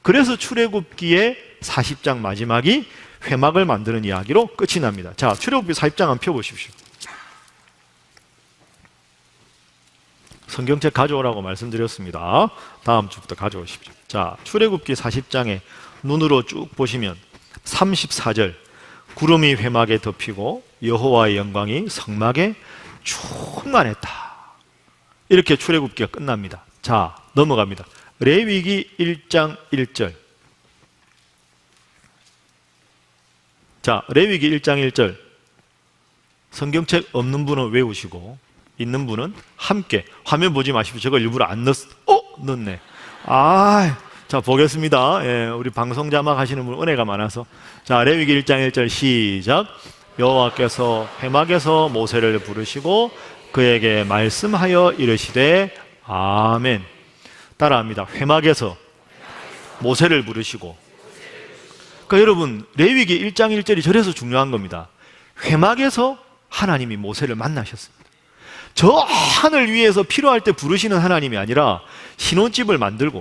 그래서 출애굽기의 40장 마지막이 회막을 만드는 이야기로 끝이 납니다. 자, 출애굽기 40장 한번 펴보십시오. 성경책 가져오라고 말씀드렸습니다. 다음 주부터 가져오십시오. 자, 출애굽기 40장에 눈으로 쭉 보시면 34절 구름이 회막에 덮이고 여호와의 영광이 성막에 충만했다. 이렇게 출애굽기가 끝납니다. 자, 넘어갑니다. 레위기 1장 1절. 자, 레위기 1장 1절. 성경책 없는 분은 외우시고 있는 분은 함께. 화면 보지 마십시오. 제가 일부러 안 넣었네. 자, 보겠습니다. 예, 우리 방송 자막 하시는 분 은혜가 많아서. 자, 레위기 1장 1절 시작. 여호와께서 회막에서 모세를 부르시고 그에게 말씀하여 이르시되 아멘. 따라합니다. 회막에서 모세를 부르시고. 그러니까 여러분 레위기 1장 1절이 저래서 중요한 겁니다. 회막에서 하나님이 모세를 만나셨습니다. 저 하늘 위에서 필요할 때 부르시는 하나님이 아니라 신혼집을 만들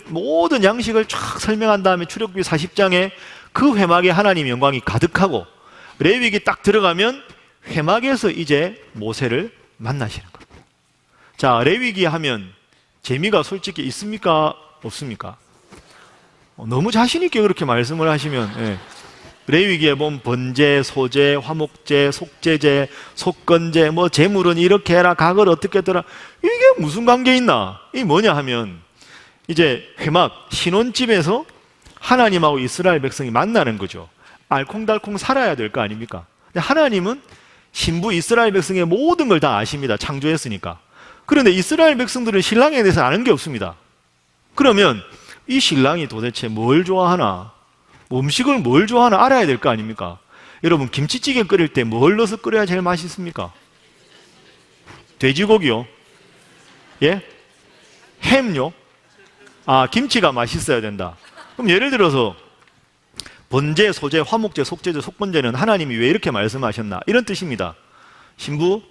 모든 양식을 쫙 설명한 다음에 출애굽기 40장에 그 회막에 하나님의 영광이 가득하고 레위기 딱 들어가면 회막에서 이제 모세를 만나시는 겁니다. 자, 레위기 하면 재미가 솔직히 있습니까? 없습니까? 너무 자신 있게 그렇게 말씀을 하시면 예. 레위기에 보면 번제, 소제, 화목제, 속제제, 속건제, 뭐 제물은 이렇게 해라, 각을 어떻게 했더라. 이게 무슨 관계 있나? 이게 뭐냐 하면 이제 회막, 신혼집에서 하나님하고 이스라엘 백성이 만나는 거죠. 알콩달콩 살아야 될 거 아닙니까? 근데 하나님은 신부 이스라엘 백성의 모든 걸 다 아십니다. 창조했으니까. 그런데 이스라엘 백성들은 신랑에 대해서 아는 게 없습니다. 그러면 이 신랑이 도대체 뭘 좋아하나, 음식을 뭘 좋아하나 알아야 될 거 아닙니까? 여러분, 김치찌개 끓일 때 뭘 넣어서 끓여야 제일 맛있습니까? 돼지고기요? 예? 햄요? 아, 김치가 맛있어야 된다. 그럼 예를 들어서 번제, 소제, 화목제, 속제제, 속번제는 하나님이 왜 이렇게 말씀하셨나? 이런 뜻입니다. 신부,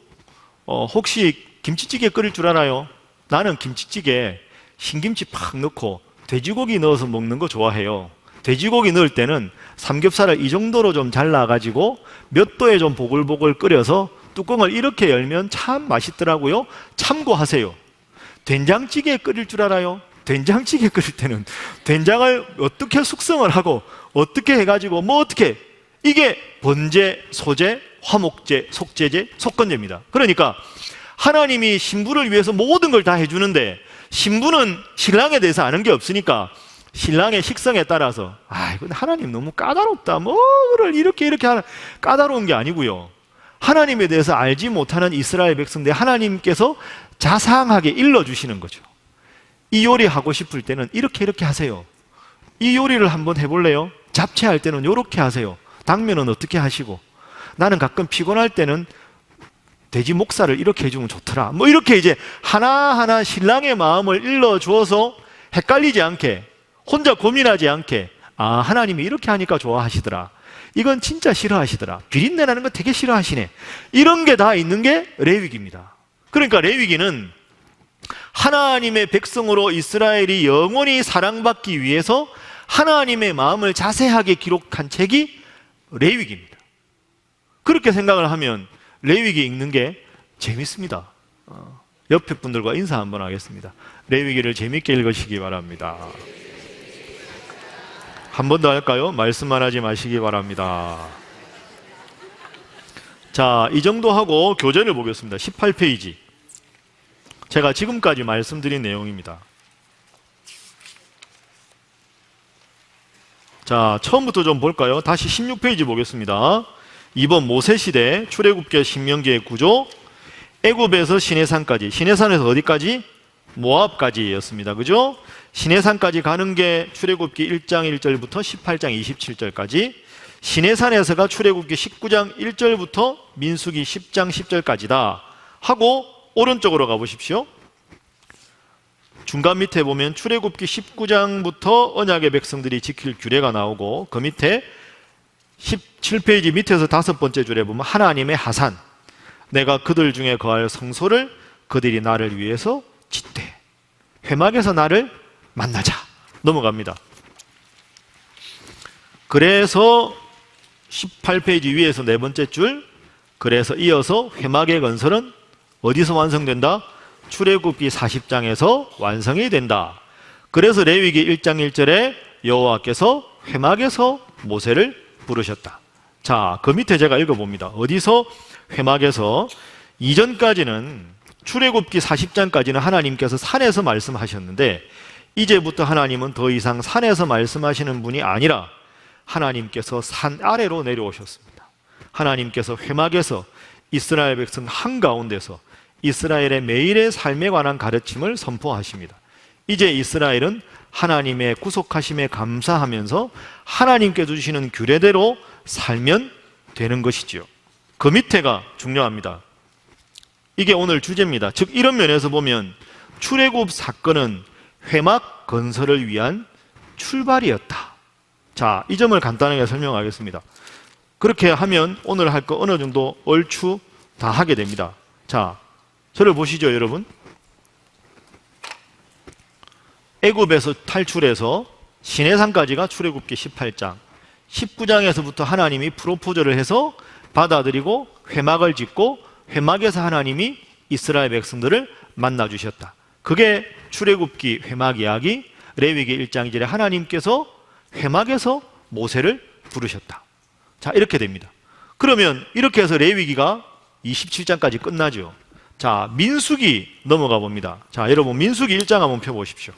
혹시 김치찌개 끓일 줄 알아요? 나는 김치찌개 신김치 팍 넣고 돼지고기 넣어서 먹는 거 좋아해요. 돼지고기 넣을 때는 삼겹살을 이 정도로 좀 잘라가지고 몇 도에 좀 보글보글 끓여서 뚜껑을 이렇게 열면 참 맛있더라고요. 참고하세요. 된장찌개 끓일 줄 알아요? 된장찌개 끓일 때는 된장을 어떻게 숙성을 하고 어떻게 해가지고 뭐 어떻게, 이게 번제, 소제, 화목제, 속제제, 속건제입니다. 그러니까 하나님이 신부를 위해서 모든 걸 다 해주는데 신부는 신랑에 대해서 아는 게 없으니까 신랑의 식성에 따라서 이건 하나님 너무 까다롭다, 뭐를 이렇게 하는, 까다로운 게 아니고요. 하나님에 대해서 알지 못하는 이스라엘 백성들 하나님께서 자상하게 일러주시는 거죠. 이 요리 하고 싶을 때는 이렇게 하세요. 이 요리를 한번 해볼래요? 잡채할 때는 이렇게 하세요. 당면은 어떻게 하시고, 나는 가끔 피곤할 때는 돼지 목살을 이렇게 해주면 좋더라, 뭐 이렇게 이제 하나하나 신랑의 마음을 일러주어서 헷갈리지 않게, 혼자 고민하지 않게, 하나님이 이렇게 하니까 좋아하시더라, 이건 진짜 싫어하시더라, 비린내나는 거 되게 싫어하시네, 이런 게 다 있는 게 레위기입니다. 그러니까 레위기는 하나님의 백성으로 이스라엘이 영원히 사랑받기 위해서 하나님의 마음을 자세하게 기록한 책이 레위기입니다. 그렇게 생각을 하면 레위기 읽는 게 재밌습니다. 옆에 분들과 인사 한번 하겠습니다. 레위기를 재밌게 읽으시기 바랍니다. 한 번 더 할까요? 말씀만 하지 마시기 바랍니다. 자, 이 정도 하고 교재를 보겠습니다. 18페이지. 제가 지금까지 말씀드린 내용입니다. 자, 처음부터 좀 볼까요? 다시 16페이지 보겠습니다. 이번 모세시대 출애굽기와 신명기의 구조, 애굽에서 시내산까지, 시내산에서 어디까지? 모압까지였습니다. 그죠? 시내산까지 가는 게 출애굽기 1장 1절부터 18장 27절까지, 시내산에서가 출애굽기 19장 1절부터 민수기 10장 10절까지다 하고 오른쪽으로 가보십시오. 중간 밑에 보면 출애굽기 19장부터 언약의 백성들이 지킬 규례가 나오고, 그 밑에 17페이지 밑에서 5번째 줄에 보면 하나님의 하산, 내가 그들 중에 거할 성소를 그들이 나를 위해서 짓되 회막에서 나를 만나자 넘어갑니다. 그래서 18페이지 위에서 4번째 줄, 그래서 이어서 회막의 건설은 어디서 완성된다? 출애굽기 40장에서 완성이 된다. 그래서 레위기 1장 1절에 여호와께서 회막에서 모세를 부르셨다. 자, 그 밑에 제가 읽어봅니다. 어디서? 회막에서. 이전까지는 출애굽기 40장까지는 하나님께서 산에서 말씀하셨는데, 이제부터 하나님은 더 이상 산에서 말씀하시는 분이 아니라 하나님께서 산 아래로 내려오셨습니다. 하나님께서 회막에서 이스라엘 백성 한가운데서 이스라엘의 매일의 삶에 관한 가르침을 선포하십니다. 이제 이스라엘은 하나님의 구속하심에 감사하면서 하나님께 주시는 규례대로 살면 되는 것이지요. 그 밑에가 중요합니다. 이게 오늘 주제입니다. 즉, 이런 면에서 보면 출애굽 사건은 회막 건설을 위한 출발이었다. 자, 이 점을 간단하게 설명하겠습니다. 그렇게 하면 오늘 할 거 어느 정도 얼추 다 하게 됩니다. 자, 저를 보시죠, 여러분. 애굽에서 탈출해서 시내산까지가 출애굽기 18장, 19장에서부터 하나님이 프로포즈를 해서 받아들이고 회막을 짓고, 회막에서 하나님이 이스라엘 백성들을 만나주셨다. 그게 출애굽기 회막 이야기. 레위기 1장 2절에 하나님께서 회막에서 모세를 부르셨다. 자, 이렇게 됩니다. 그러면 이렇게 해서 레위기가 27장까지 끝나죠. 자, 민수기 넘어가 봅니다. 자, 여러분 민수기 1장 한번 펴보십시오.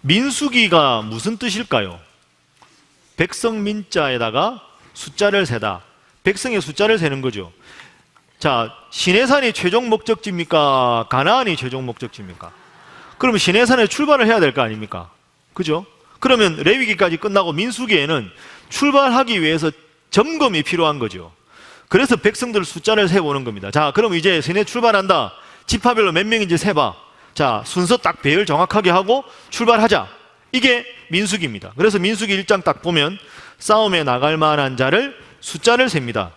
민수기가 무슨 뜻일까요? 백성 민자에다가 숫자를 세다. 백성의 숫자를 세는 거죠. 자, 시내산이 최종 목적지입니까? 가나안이 최종 목적지입니까? 그러면 시내산에 출발을 해야 될 거 아닙니까? 그죠? 그러면 레위기까지 끝나고 민수기에는 출발하기 위해서 점검이 필요한 거죠. 그래서 백성들 숫자를 세보는 겁니다. 자, 그럼 이제 시내 출발한다. 지파별로 몇 명인지 세봐. 자, 순서 딱 배열 정확하게 하고 출발하자. 이게 민수기입니다. 그래서 민수기 1장 딱 보면 싸움에 나갈 만한 자를 숫자를 셉니다.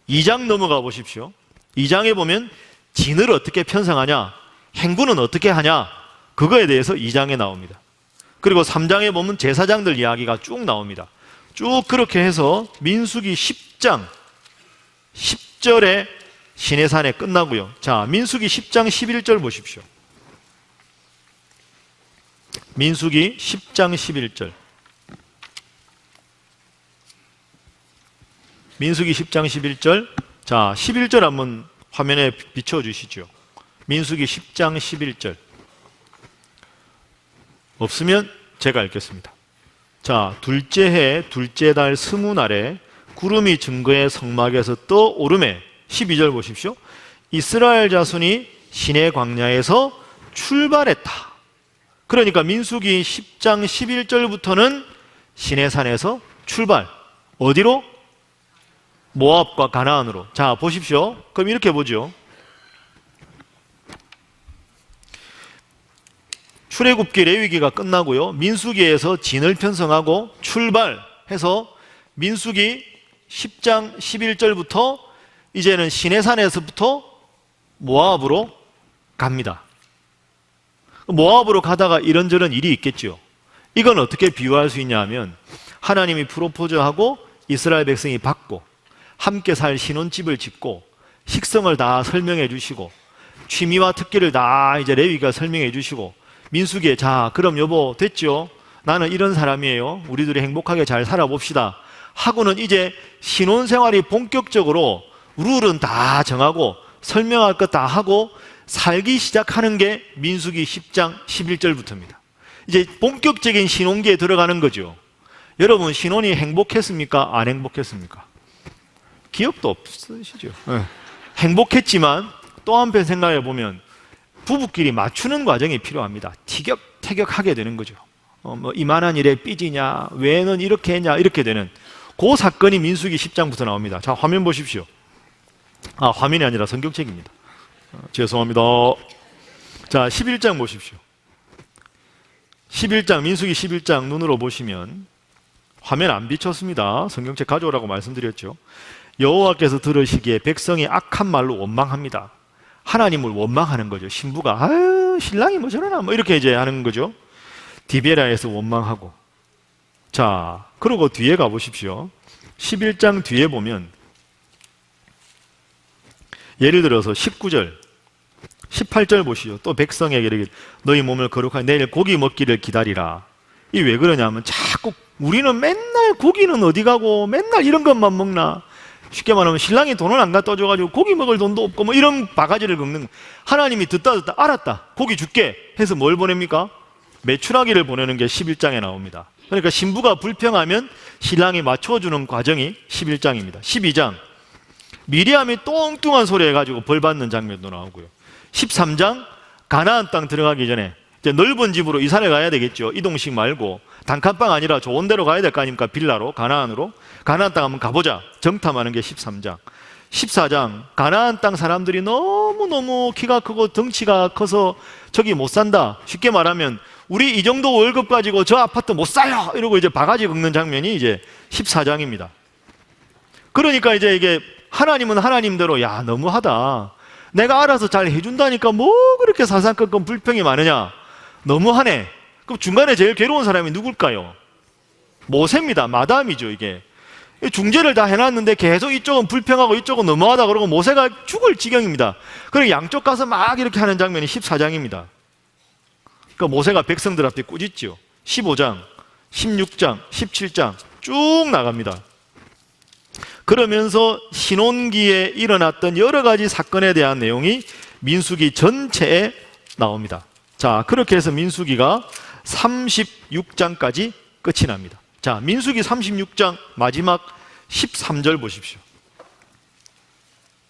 2장 넘어가 보십시오. 2장에 보면 진을 어떻게 편성하냐, 행군은 어떻게 하냐, 그거에 대해서 2장에 나옵니다. 그리고 3장에 보면 제사장들 이야기가 쭉 나옵니다. 쭉 그렇게 해서 민수기 10장 10절에 시내산에 끝나고요. 자, 민수기 10장 11절 보십시오. 민수기 10장 11절. 민수기 10장 11절. 자, 11절 한번 화면에 비춰주시죠. 민수기 10장 11절. 없으면 제가 읽겠습니다. 자, 둘째 해 둘째 달 스무 날에 구름이 증거의 성막에서 떠오르매 12절 보십시오. 이스라엘 자손이 시내 광야에서 출발했다. 그러니까 민수기 10장 11절부터는 시내산에서 출발. 어디로? 모압과 가나안으로. 자, 보십시오. 그럼 이렇게 보죠. 출애굽기 레위기가 끝나고요. 민수기에서 진을 편성하고 출발해서 민수기 10장 11절부터 이제는 시내산에서부터 모압으로 갑니다. 모압으로 가다가 이런저런 일이 있겠죠. 이건 어떻게 비유할 수 있냐 하면 하나님이 프로포즈하고 이스라엘 백성이 받고 함께 살 신혼집을 짓고 식성을 다 설명해 주시고 취미와 특기를 다 이제 레위가 설명해 주시고 민수기에 자, 그럼 여보 됐죠? 나는 이런 사람이에요. 우리들이 행복하게 잘 살아봅시다. 하고는 이제 신혼생활이 본격적으로 룰은 다 정하고 설명할 것 다 하고 살기 시작하는 게 민수기 10장 11절부터입니다. 이제 본격적인 신혼기에 들어가는 거죠. 여러분 신혼이 행복했습니까? 안 행복했습니까? 기억도 없으시죠? 네. 행복했지만 또 한편 생각해 보면 부부끼리 맞추는 과정이 필요합니다. 티격태격하게 되는 거죠. 뭐 이만한 일에 삐지냐, 왜 넌 이렇게 했냐, 이렇게 되는 그 사건이 민수기 10장부터 나옵니다. 자, 화면 보십시오. 아, 화면이 아니라 성경책입니다. 죄송합니다. 자, 11장 보십시오. 11장, 민수기 11장 눈으로 보시면 화면 안 비쳤습니다. 성경책 가져오라고 말씀드렸죠. 여호와께서 들으시기에 백성이 악한 말로 원망합니다. 하나님을 원망하는 거죠. 신부가 아유 신랑이 뭐 저러나 뭐 이렇게 이제 하는 거죠. 디베라에서 원망하고. 자, 그리고 뒤에 가보십시오. 11장 뒤에 보면 예를 들어서 19절 18절 보시죠. 또 백성에게 이르기를 너희 몸을 거룩하게 내일 고기 먹기를 기다리라. 이 왜 그러냐면 자꾸 우리는 맨날 고기는 어디 가고 맨날 이런 것만 먹나. 쉽게 말하면 신랑이 돈을 안 갖다 줘가지고 고기 먹을 돈도 없고 뭐 이런 바가지를 긁는. 하나님이 듣다 알았다 고기 줄게 해서 뭘 보냅니까? 메추라기를 보내는 게 11장에 나옵니다. 그러니까 신부가 불평하면 신랑이 맞춰주는 과정이 11장입니다 12장 미리암이 똥뚱한 소리 해가지고 벌 받는 장면도 나오고요. 13장 가나안 땅 들어가기 전에 이제 넓은 집으로 이사를 가야 되겠죠. 이동식 말고 단칸방 아니라 좋은 데로 가야 될 거 아닙니까? 빌라로 가나안으로. 가나안 땅 한번 가보자 정탐하는 게 13장 14장 가나안 땅 사람들이 너무너무 키가 크고 덩치가 커서 저기 못 산다. 쉽게 말하면 우리 이 정도 월급 가지고 저 아파트 못 사요 이러고 이제 바가지 긁는 장면이 이제 14장입니다 그러니까 이제 이게 하나님은 하나님대로 야 너무하다. 내가 알아서 잘 해준다니까 뭐 그렇게 사상건건 불평이 많으냐. 너무하네. 그럼 중간에 제일 괴로운 사람이 누굴까요? 모세입니다. 마담이죠. 이게 중재를 다 해놨는데 계속 이쪽은 불평하고 이쪽은 너무하다 그러고 모세가 죽을 지경입니다. 그리고 양쪽 가서 막 이렇게 하는 장면이 14장입니다 그러니까 모세가 백성들 앞에 꾸짖죠. 15장 16장 17장 쭉 나갑니다. 그러면서 신혼기에 일어났던 여러 가지 사건에 대한 내용이 민수기 전체에 나옵니다. 자, 그렇게 해서 민수기가 36장까지 끝이 납니다. 자, 민수기 36장 마지막 13절 보십시오.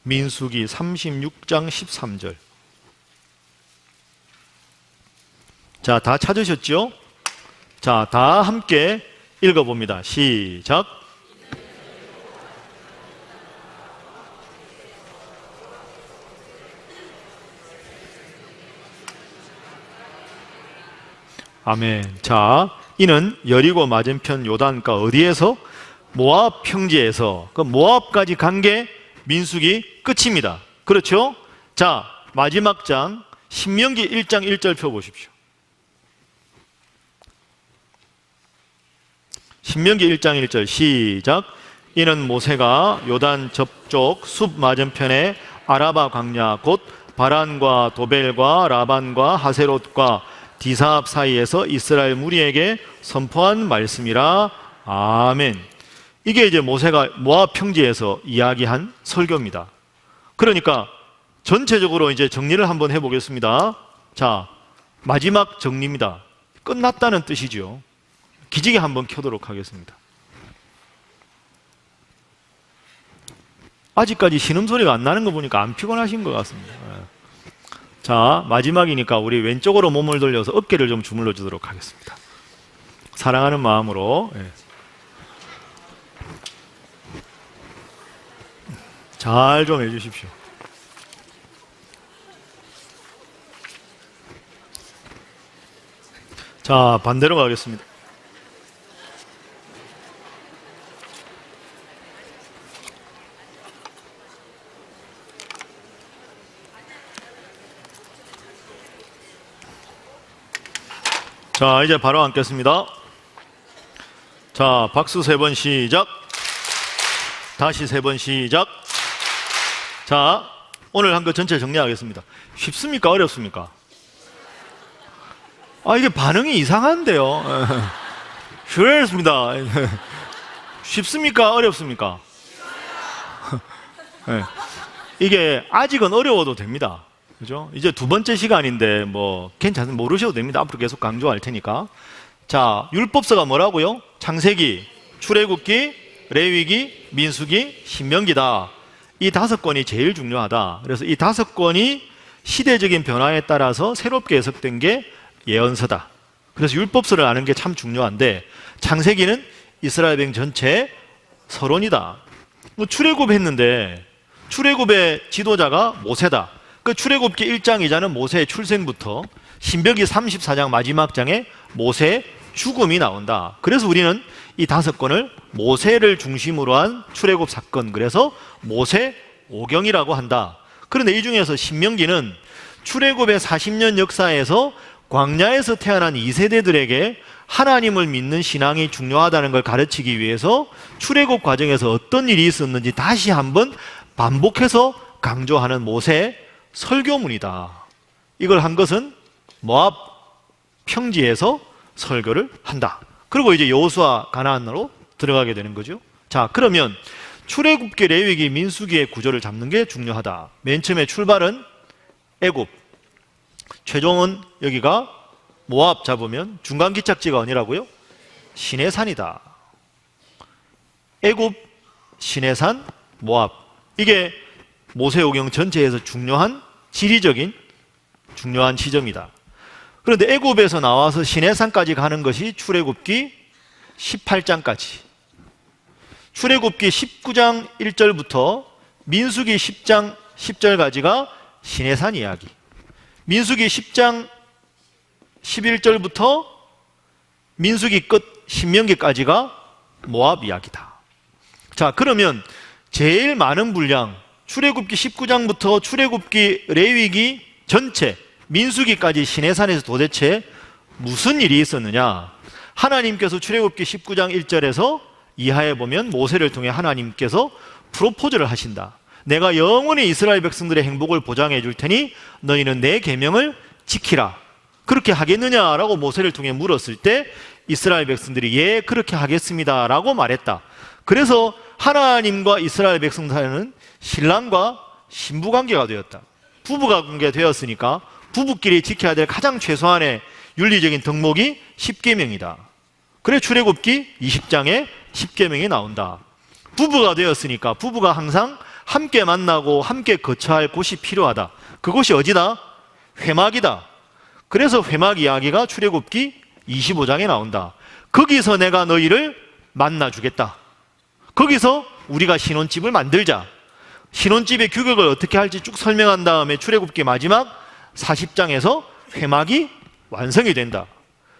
민수기 36장 13절. 자, 다 찾으셨죠? 자, 다 함께 읽어봅니다. 시작. 아멘. 자, 이는 여리고 맞은편 요단가 어디에서? 모압 평지에서. 그 모압까지 간 게 민수기 끝입니다. 그렇죠? 자, 마지막 장 신명기 1장 1절 펴 보십시오. 신명기 1장 1절 시작. 이는 모세가 요단 접쪽 숲 맞은편에 아라바 광야 곧 바란과 도벨과 라반과 하세롯과 디사압 사이에서 이스라엘 무리에게 선포한 말씀이라. 아멘. 이게 이제 모세가 모압 평지에서 이야기한 설교입니다. 그러니까 전체적으로 이제 정리를 한번 해보겠습니다. 자, 마지막 정리입니다. 끝났다는 뜻이죠. 기지개 한번 켜도록 하겠습니다. 아직까지 신음소리가 안 나는 거 보니까 안 피곤하신 것 같습니다. 자, 마지막이니까 우리 왼쪽으로 몸을 돌려서 어깨를 좀 주물러 주도록 하겠습니다. 사랑하는 마음으로. 잘 좀 해주십시오. 자, 반대로 가겠습니다. 자, 이제 바로 앉겠습니다. 자, 박수 3번 시작. 다시 3번 시작. 자, 오늘 한 거 전체 정리하겠습니다. 쉽습니까? 어렵습니까? 아, 이게 반응이 이상한데요. 그렇습니다. 쉽습니까? 어렵습니까? 네. 이게 아직은 어려워도 됩니다. 그죠? 이제 두 번째 시간인데 뭐 괜찮으면 모르셔도 됩니다. 앞으로 계속 강조할 테니까. 자, 율법서가 뭐라고요? 창세기, 출애굽기, 레위기, 민수기, 신명기다. 이 5권이 제일 중요하다. 그래서 이 5권이 시대적인 변화에 따라서 새롭게 해석된 게 예언서다. 그래서 율법서를 아는 게 참 중요한데, 창세기는 이스라엘 백성 전체의 서론이다. 뭐 출애굽했는데 출애굽의 지도자가 모세다. 그 출애굽기 1장 2장은 모세의 출생부터 신명기 34장 마지막 장에 모세의 죽음이 나온다. 그래서 우리는 이 5권을 모세를 중심으로 한 출애굽 사건, 그래서 모세 오경이라고 한다. 그런데 이 중에서 신명기는 출애굽의 40년 역사에서 광야에서 태어난 2세대들에게 하나님을 믿는 신앙이 중요하다는 걸 가르치기 위해서 출애굽 과정에서 어떤 일이 있었는지 다시 한번 반복해서 강조하는 모세의 설교문이다. 이걸 한 것은 모압 평지에서 설교를 한다. 그리고 이제 여호수아 가나안으로 들어가게 되는 거죠. 자, 그러면 출애굽기, 레위기, 민수기의 구조를 잡는 게 중요하다. 맨 처음에 출발은 애굽, 최종은 여기가 모압 잡으면 중간 기착지가 어디라고요? 시내산이다. 애굽, 시내산, 모압. 이게 모세오경 전체에서 중요한 지리적인 중요한 지점이다. 그런데 애굽에서 나와서 시내산까지 가는 것이 출애굽기 18장까지. 출애굽기 19장 1절부터 민수기 10장 10절까지가 시내산 이야기. 민수기 10장 11절부터 민수기 끝 신명기까지가 모압 이야기다. 자, 그러면 제일 많은 분량 출애굽기 19장부터 출애굽기, 레위기 전체, 민수기까지 시내산에서 도대체 무슨 일이 있었느냐? 하나님께서 출애굽기 19장 1절에서 이하에 보면 모세를 통해 하나님께서 프로포즈를 하신다. 내가 영원히 이스라엘 백성들의 행복을 보장해 줄 테니 너희는 내 계명을 지키라. 그렇게 하겠느냐라고 모세를 통해 물었을 때 이스라엘 백성들이 예, 그렇게 하겠습니다 라고 말했다. 그래서 하나님과 이스라엘 백성 사이는 신랑과 신부 관계가 되었다. 부부가 관계가 되었으니까 부부끼리 지켜야 될 가장 최소한의 윤리적인 덕목이 10계명이다. 그래 출애굽기 20장에 10계명이 나온다. 부부가 되었으니까 부부가 항상 함께 만나고 함께 거처할 곳이 필요하다. 그곳이 어디다? 회막이다. 그래서 회막 이야기가 출애굽기 25장에 나온다. 거기서 내가 너희를 만나주겠다. 거기서 우리가 신혼집을 만들자. 신혼집의 규격을 어떻게 할지 쭉 설명한 다음에 출애굽기 마지막 40장에서 회막이 완성이 된다.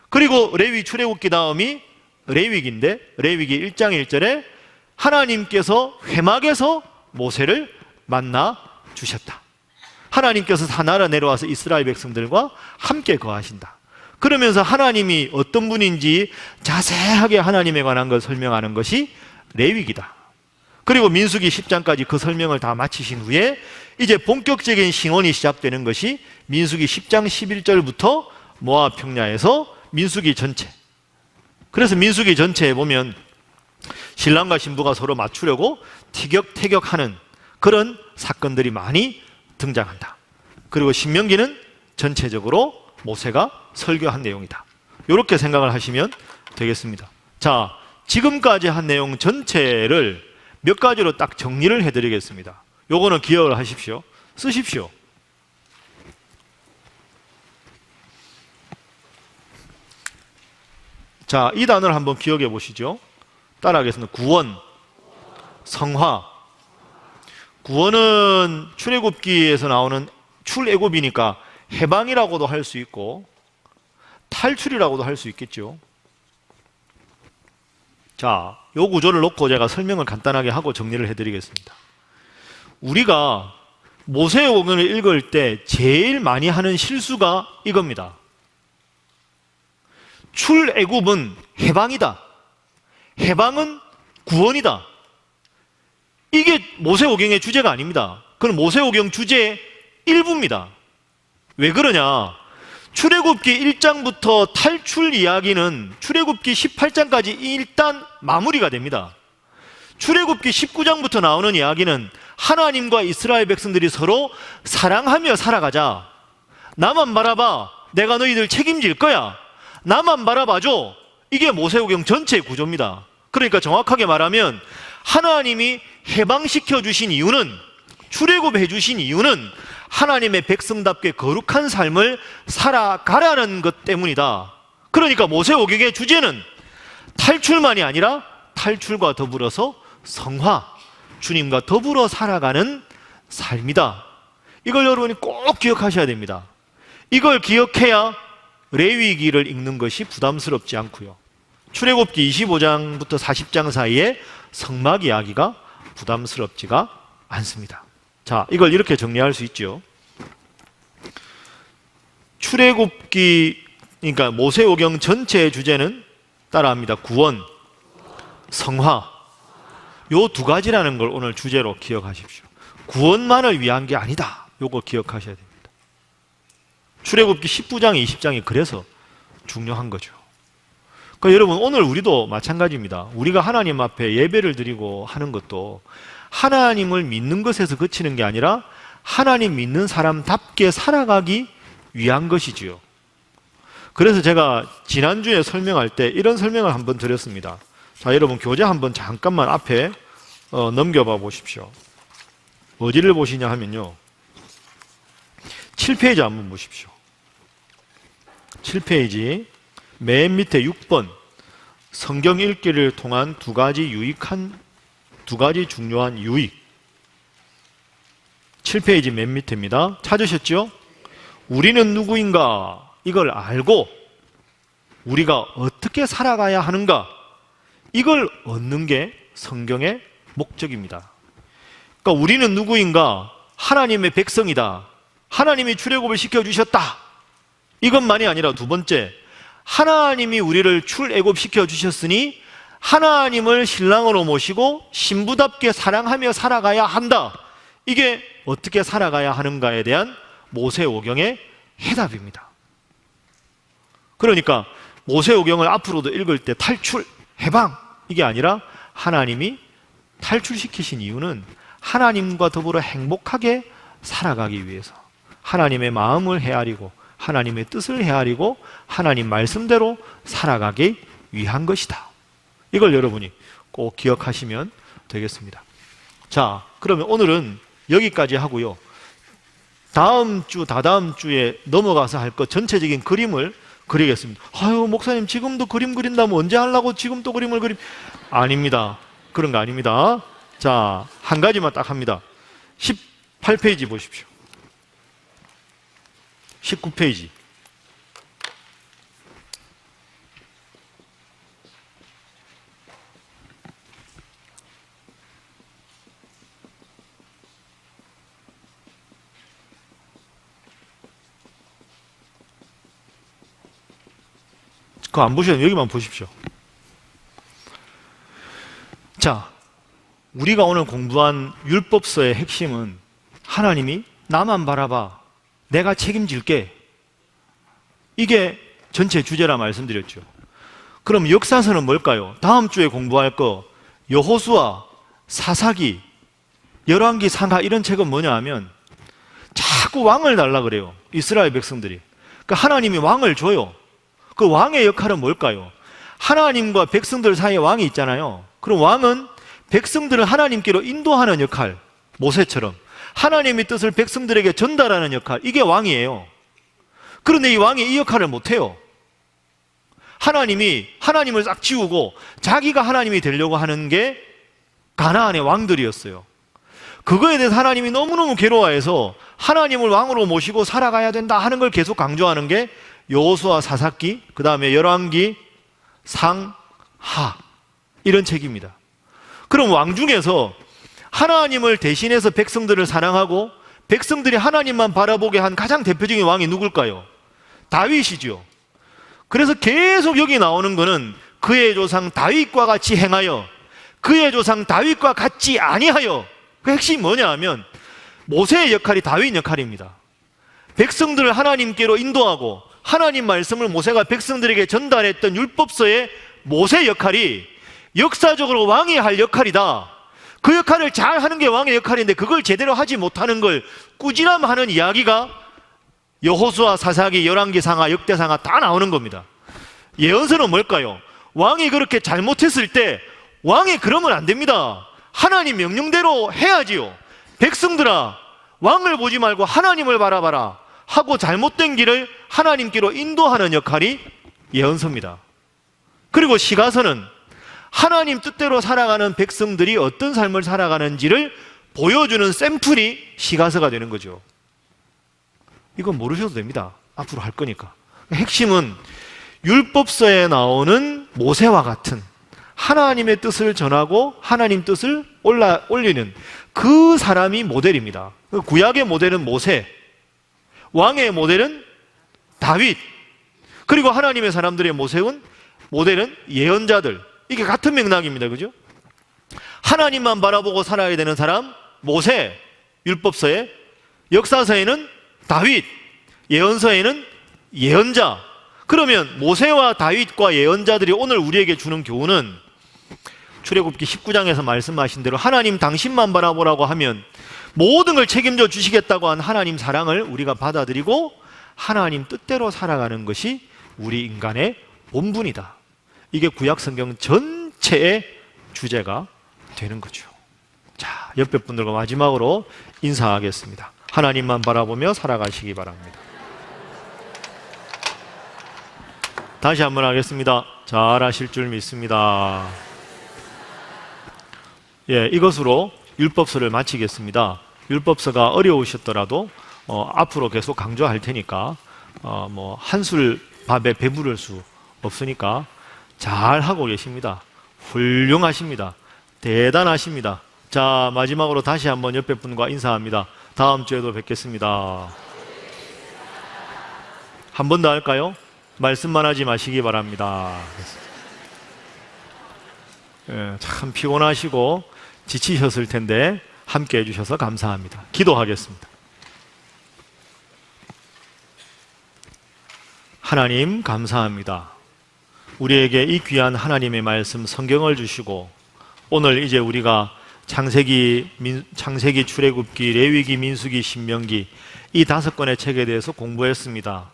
그리고 레위 출애굽기 다음이 레위기인데 레위기 1장 1절에 하나님께서 회막에서 모세를 만나 주셨다. 하나님께서 산하로 내려와서 이스라엘 백성들과 함께 거하신다. 그러면서 하나님이 어떤 분인지 자세하게 하나님에 관한 걸 설명하는 것이 레위기다. 그리고 민수기 10장까지 그 설명을 다 마치신 후에 이제 본격적인 신혼이 시작되는 것이 민수기 10장 11절부터 모압 평야에서 민수기 전체. 그래서 민수기 전체에 보면 신랑과 신부가 서로 맞추려고 티격태격하는 그런 사건들이 많이 등장한다. 그리고 신명기는 전체적으로 모세가 설교한 내용이다. 이렇게 생각을 하시면 되겠습니다. 자, 지금까지 한 내용 전체를 몇 가지로 딱 정리를 해드리겠습니다. 요거는 기억을 하십시오. 쓰십시오. 자, 이 단어를 한번 기억해 보시죠. 따라하겠습니다. 구원, 성화. 구원은 출애굽기에서 나오는 출애굽이니까 해방이라고도 할 수 있고 탈출이라고도 할 수 있겠죠. 자, 요 구조를 놓고 제가 설명을 간단하게 하고 정리를 해드리겠습니다. 우리가 모세오경을 읽을 때 제일 많이 하는 실수가 이겁니다. 출애굽은 해방이다. 해방은 구원이다. 이게 모세오경의 주제가 아닙니다. 그건 모세오경 주제의 일부입니다. 왜 그러냐? 출애굽기 1장부터 탈출 이야기는 출애굽기 18장까지 일단 마무리가 됩니다. 출애굽기 19장부터 나오는 이야기는 하나님과 이스라엘 백성들이 서로 사랑하며 살아가자. 나만 바라봐. 내가 너희들 책임질 거야. 나만 바라봐줘. 이게 모세오경 전체의 구조입니다. 그러니까 정확하게 말하면 하나님이 해방시켜 주신 이유는, 출애굽해 주신 이유는 하나님의 백성답게 거룩한 삶을 살아가라는 것 때문이다. 그러니까 모세오경의 주제는 탈출만이 아니라 탈출과 더불어서 성화, 주님과 더불어 살아가는 삶이다. 이걸 여러분이 꼭 기억하셔야 됩니다. 이걸 기억해야 레위기를 읽는 것이 부담스럽지 않고요. 출애굽기 25장부터 40장 사이에 성막 이야기가 부담스럽지가 않습니다. 자, 이걸 이렇게 정리할 수 있죠. 출애굽기, 그러니까 모세오경 전체의 주제는 따라합니다. 구원, 성화. 요 두 가지라는 걸 오늘 주제로 기억하십시오. 구원만을 위한 게 아니다. 요거 기억하셔야 됩니다. 출애굽기 19장, 20장이 그래서 중요한 거죠. 그러니까 여러분, 오늘 우리도 마찬가지입니다. 우리가 하나님 앞에 예배를 드리고 하는 것도 하나님을 믿는 것에서 그치는 게 아니라 하나님 믿는 사람답게 살아가기 위한 것이지요. 그래서 제가 지난주에 설명할 때 이런 설명을 한번 드렸습니다. 자, 여러분 교재 한번 잠깐만 앞에 넘겨봐 보십시오. 어디를 보시냐 하면요, 7페이지 한번 보십시오. 7페이지 맨 밑에 6번, 성경 읽기를 통한 두 가지 중요한 유익. 7페이지 맨 밑입니다. 찾으셨죠? 우리는 누구인가? 이걸 알고 우리가 어떻게 살아가야 하는가? 이걸 얻는 게 성경의 목적입니다. 그러니까 우리는 누구인가? 하나님의 백성이다. 하나님이 출애굽을 시켜주셨다. 이것만이 아니라 두 번째, 하나님이 우리를 출애굽 시켜주셨으니 하나님을 신랑으로 모시고 신부답게 사랑하며 살아가야 한다. 이게 어떻게 살아가야 하는가에 대한 모세오경의 해답입니다. 그러니까 모세오경을 앞으로도 읽을 때 탈출, 해방, 이게 아니라 하나님이 탈출시키신 이유는 하나님과 더불어 행복하게 살아가기 위해서, 하나님의 마음을 헤아리고 하나님의 뜻을 헤아리고 하나님 말씀대로 살아가기 위한 것이다. 이걸 여러분이 꼭 기억하시면 되겠습니다. 자, 그러면 오늘은 여기까지 하고요. 다음 주, 다다음 주에 넘어가서 할 것 전체적인 그림을 그리겠습니다. 아유, 목사님 지금도 그림 그린다면 언제 하려고 지금 또 그림을 아닙니다. 그런 거 아닙니다. 자, 한 가지만 딱 합니다. 18페이지 보십시오. 19페이지. 그거 안 보시면 여기만 보십시오. 자, 우리가 오늘 공부한 율법서의 핵심은 하나님이 나만 바라봐, 내가 책임질게, 이게 전체 주제라 말씀드렸죠. 그럼 역사서는 뭘까요? 다음 주에 공부할 거 여호수아, 사사기, 열왕기, 상하 이런 책은 뭐냐 하면 자꾸 왕을 달라 그래요. 이스라엘 백성들이. 그러니까 하나님이 왕을 줘요. 그 왕의 역할은 뭘까요? 하나님과 백성들 사이에 왕이 있잖아요. 그럼 왕은 백성들을 하나님께로 인도하는 역할, 모세처럼 하나님의 뜻을 백성들에게 전달하는 역할, 이게 왕이에요. 그런데 이 왕이 이 역할을 못해요. 하나님을 싹 지우고 자기가 하나님이 되려고 하는 게 가나안의 왕들이었어요. 그거에 대해서 하나님이 너무너무 괴로워해서 하나님을 왕으로 모시고 살아가야 된다 하는 걸 계속 강조하는 게 여호수아, 사사기, 그 다음에 열왕기, 상하 이런 책입니다. 그럼 왕 중에서 하나님을 대신해서 백성들을 사랑하고 백성들이 하나님만 바라보게 한 가장 대표적인 왕이 누굴까요? 다윗이죠. 그래서 계속 여기 나오는 거는 그의 조상 다윗과 같이 행하여 그의 조상 다윗과 같지 아니하여, 그 핵심이 뭐냐 하면 모세의 역할이 다윗 역할입니다. 백성들을 하나님께로 인도하고 하나님 말씀을 모세가 백성들에게 전달했던 율법서의 모세 역할이 역사적으로 왕이 할 역할이다. 그 역할을 잘 하는 게 왕의 역할인데 그걸 제대로 하지 못하는 걸 꾸지람하는 이야기가 여호수아, 사사기, 열왕기, 상하, 역대상하 다 나오는 겁니다. 예언서는 뭘까요? 왕이 그렇게 잘못했을 때 왕이 그러면 안 됩니다. 하나님 명령대로 해야지요. 백성들아, 왕을 보지 말고 하나님을 바라봐라 하고 잘못된 길을 하나님께로 인도하는 역할이 예언서입니다. 그리고 시가서는 하나님 뜻대로 살아가는 백성들이 어떤 삶을 살아가는지를 보여주는 샘플이 시가서가 되는 거죠. 이건 모르셔도 됩니다. 앞으로 할 거니까. 핵심은 율법서에 나오는 모세와 같은 하나님의 뜻을 전하고 하나님 뜻을 올리는 그 사람이 모델입니다. 구약의 모델은 모세, 왕의 모델은 다윗, 그리고 하나님의 사람들의 모델은 예언자들. 이게 같은 맥락입니다. 그죠? 하나님만 바라보고 살아야 되는 사람 모세, 율법서에, 역사서에는 다윗, 예언서에는 예언자. 그러면 모세와 다윗과 예언자들이 오늘 우리에게 주는 교훈은 출애굽기 19장에서 말씀하신 대로 하나님 당신만 바라보라고 하면 모든 걸 책임져 주시겠다고 한 하나님 사랑을 우리가 받아들이고 하나님 뜻대로 살아가는 것이 우리 인간의 본분이다. 이게 구약 성경 전체의 주제가 되는 거죠. 자, 옆에 분들과 마지막으로 인사하겠습니다. 하나님만 바라보며 살아가시기 바랍니다. 다시 한번 하겠습니다. 잘 하실 줄 믿습니다. 예, 이것으로 율법서를 마치겠습니다. 율법서가 어려우셨더라도 앞으로 계속 강조할 테니까 한술 밥에 배부를 수 없으니까 잘 하고 계십니다. 훌륭하십니다. 대단하십니다. 자, 마지막으로 다시 한번 옆에 분과 인사합니다. 다음 주에도 뵙겠습니다. 한 번 더 할까요? 말씀만 하지 마시기 바랍니다. 예, 참 피곤하시고 지치셨을 텐데 함께 해주셔서 감사합니다. 기도하겠습니다. 하나님 감사합니다. 우리에게 이 귀한 하나님의 말씀 성경을 주시고 오늘 이제 우리가 창세기, 출애굽기, 레위기, 민수기, 신명기 이 5권의 책에 대해서 공부했습니다.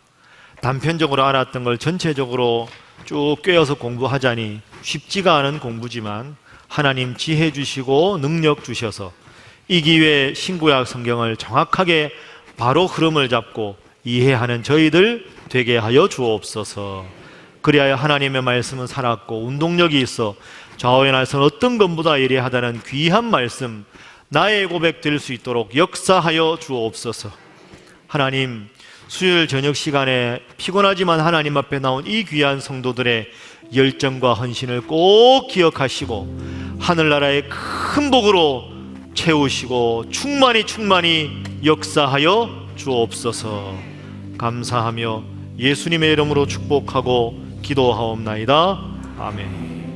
단편적으로 알았던 걸 전체적으로 쭉 꿰어서 공부하자니 쉽지가 않은 공부지만 하나님 지혜 주시고 능력 주셔서 이 기회에 신구약 성경을 정확하게 바로 흐름을 잡고 이해하는 저희들 되게 하여 주옵소서. 그리하여 하나님의 말씀은 살았고 운동력이 있어 좌우에 나선 어떤 것보다 예리하다는 귀한 말씀 나의 고백 될 수 있도록 역사하여 주옵소서. 하나님, 수요일 저녁 시간에 피곤하지만 하나님 앞에 나온 이 귀한 성도들의 열정과 헌신을 꼭 기억하시고 하늘나라의 큰 복으로 채우시고 충만히 역사하여 주옵소서. 감사하며 예수님의 이름으로 축복하고 기도하옵나이다. 아멘.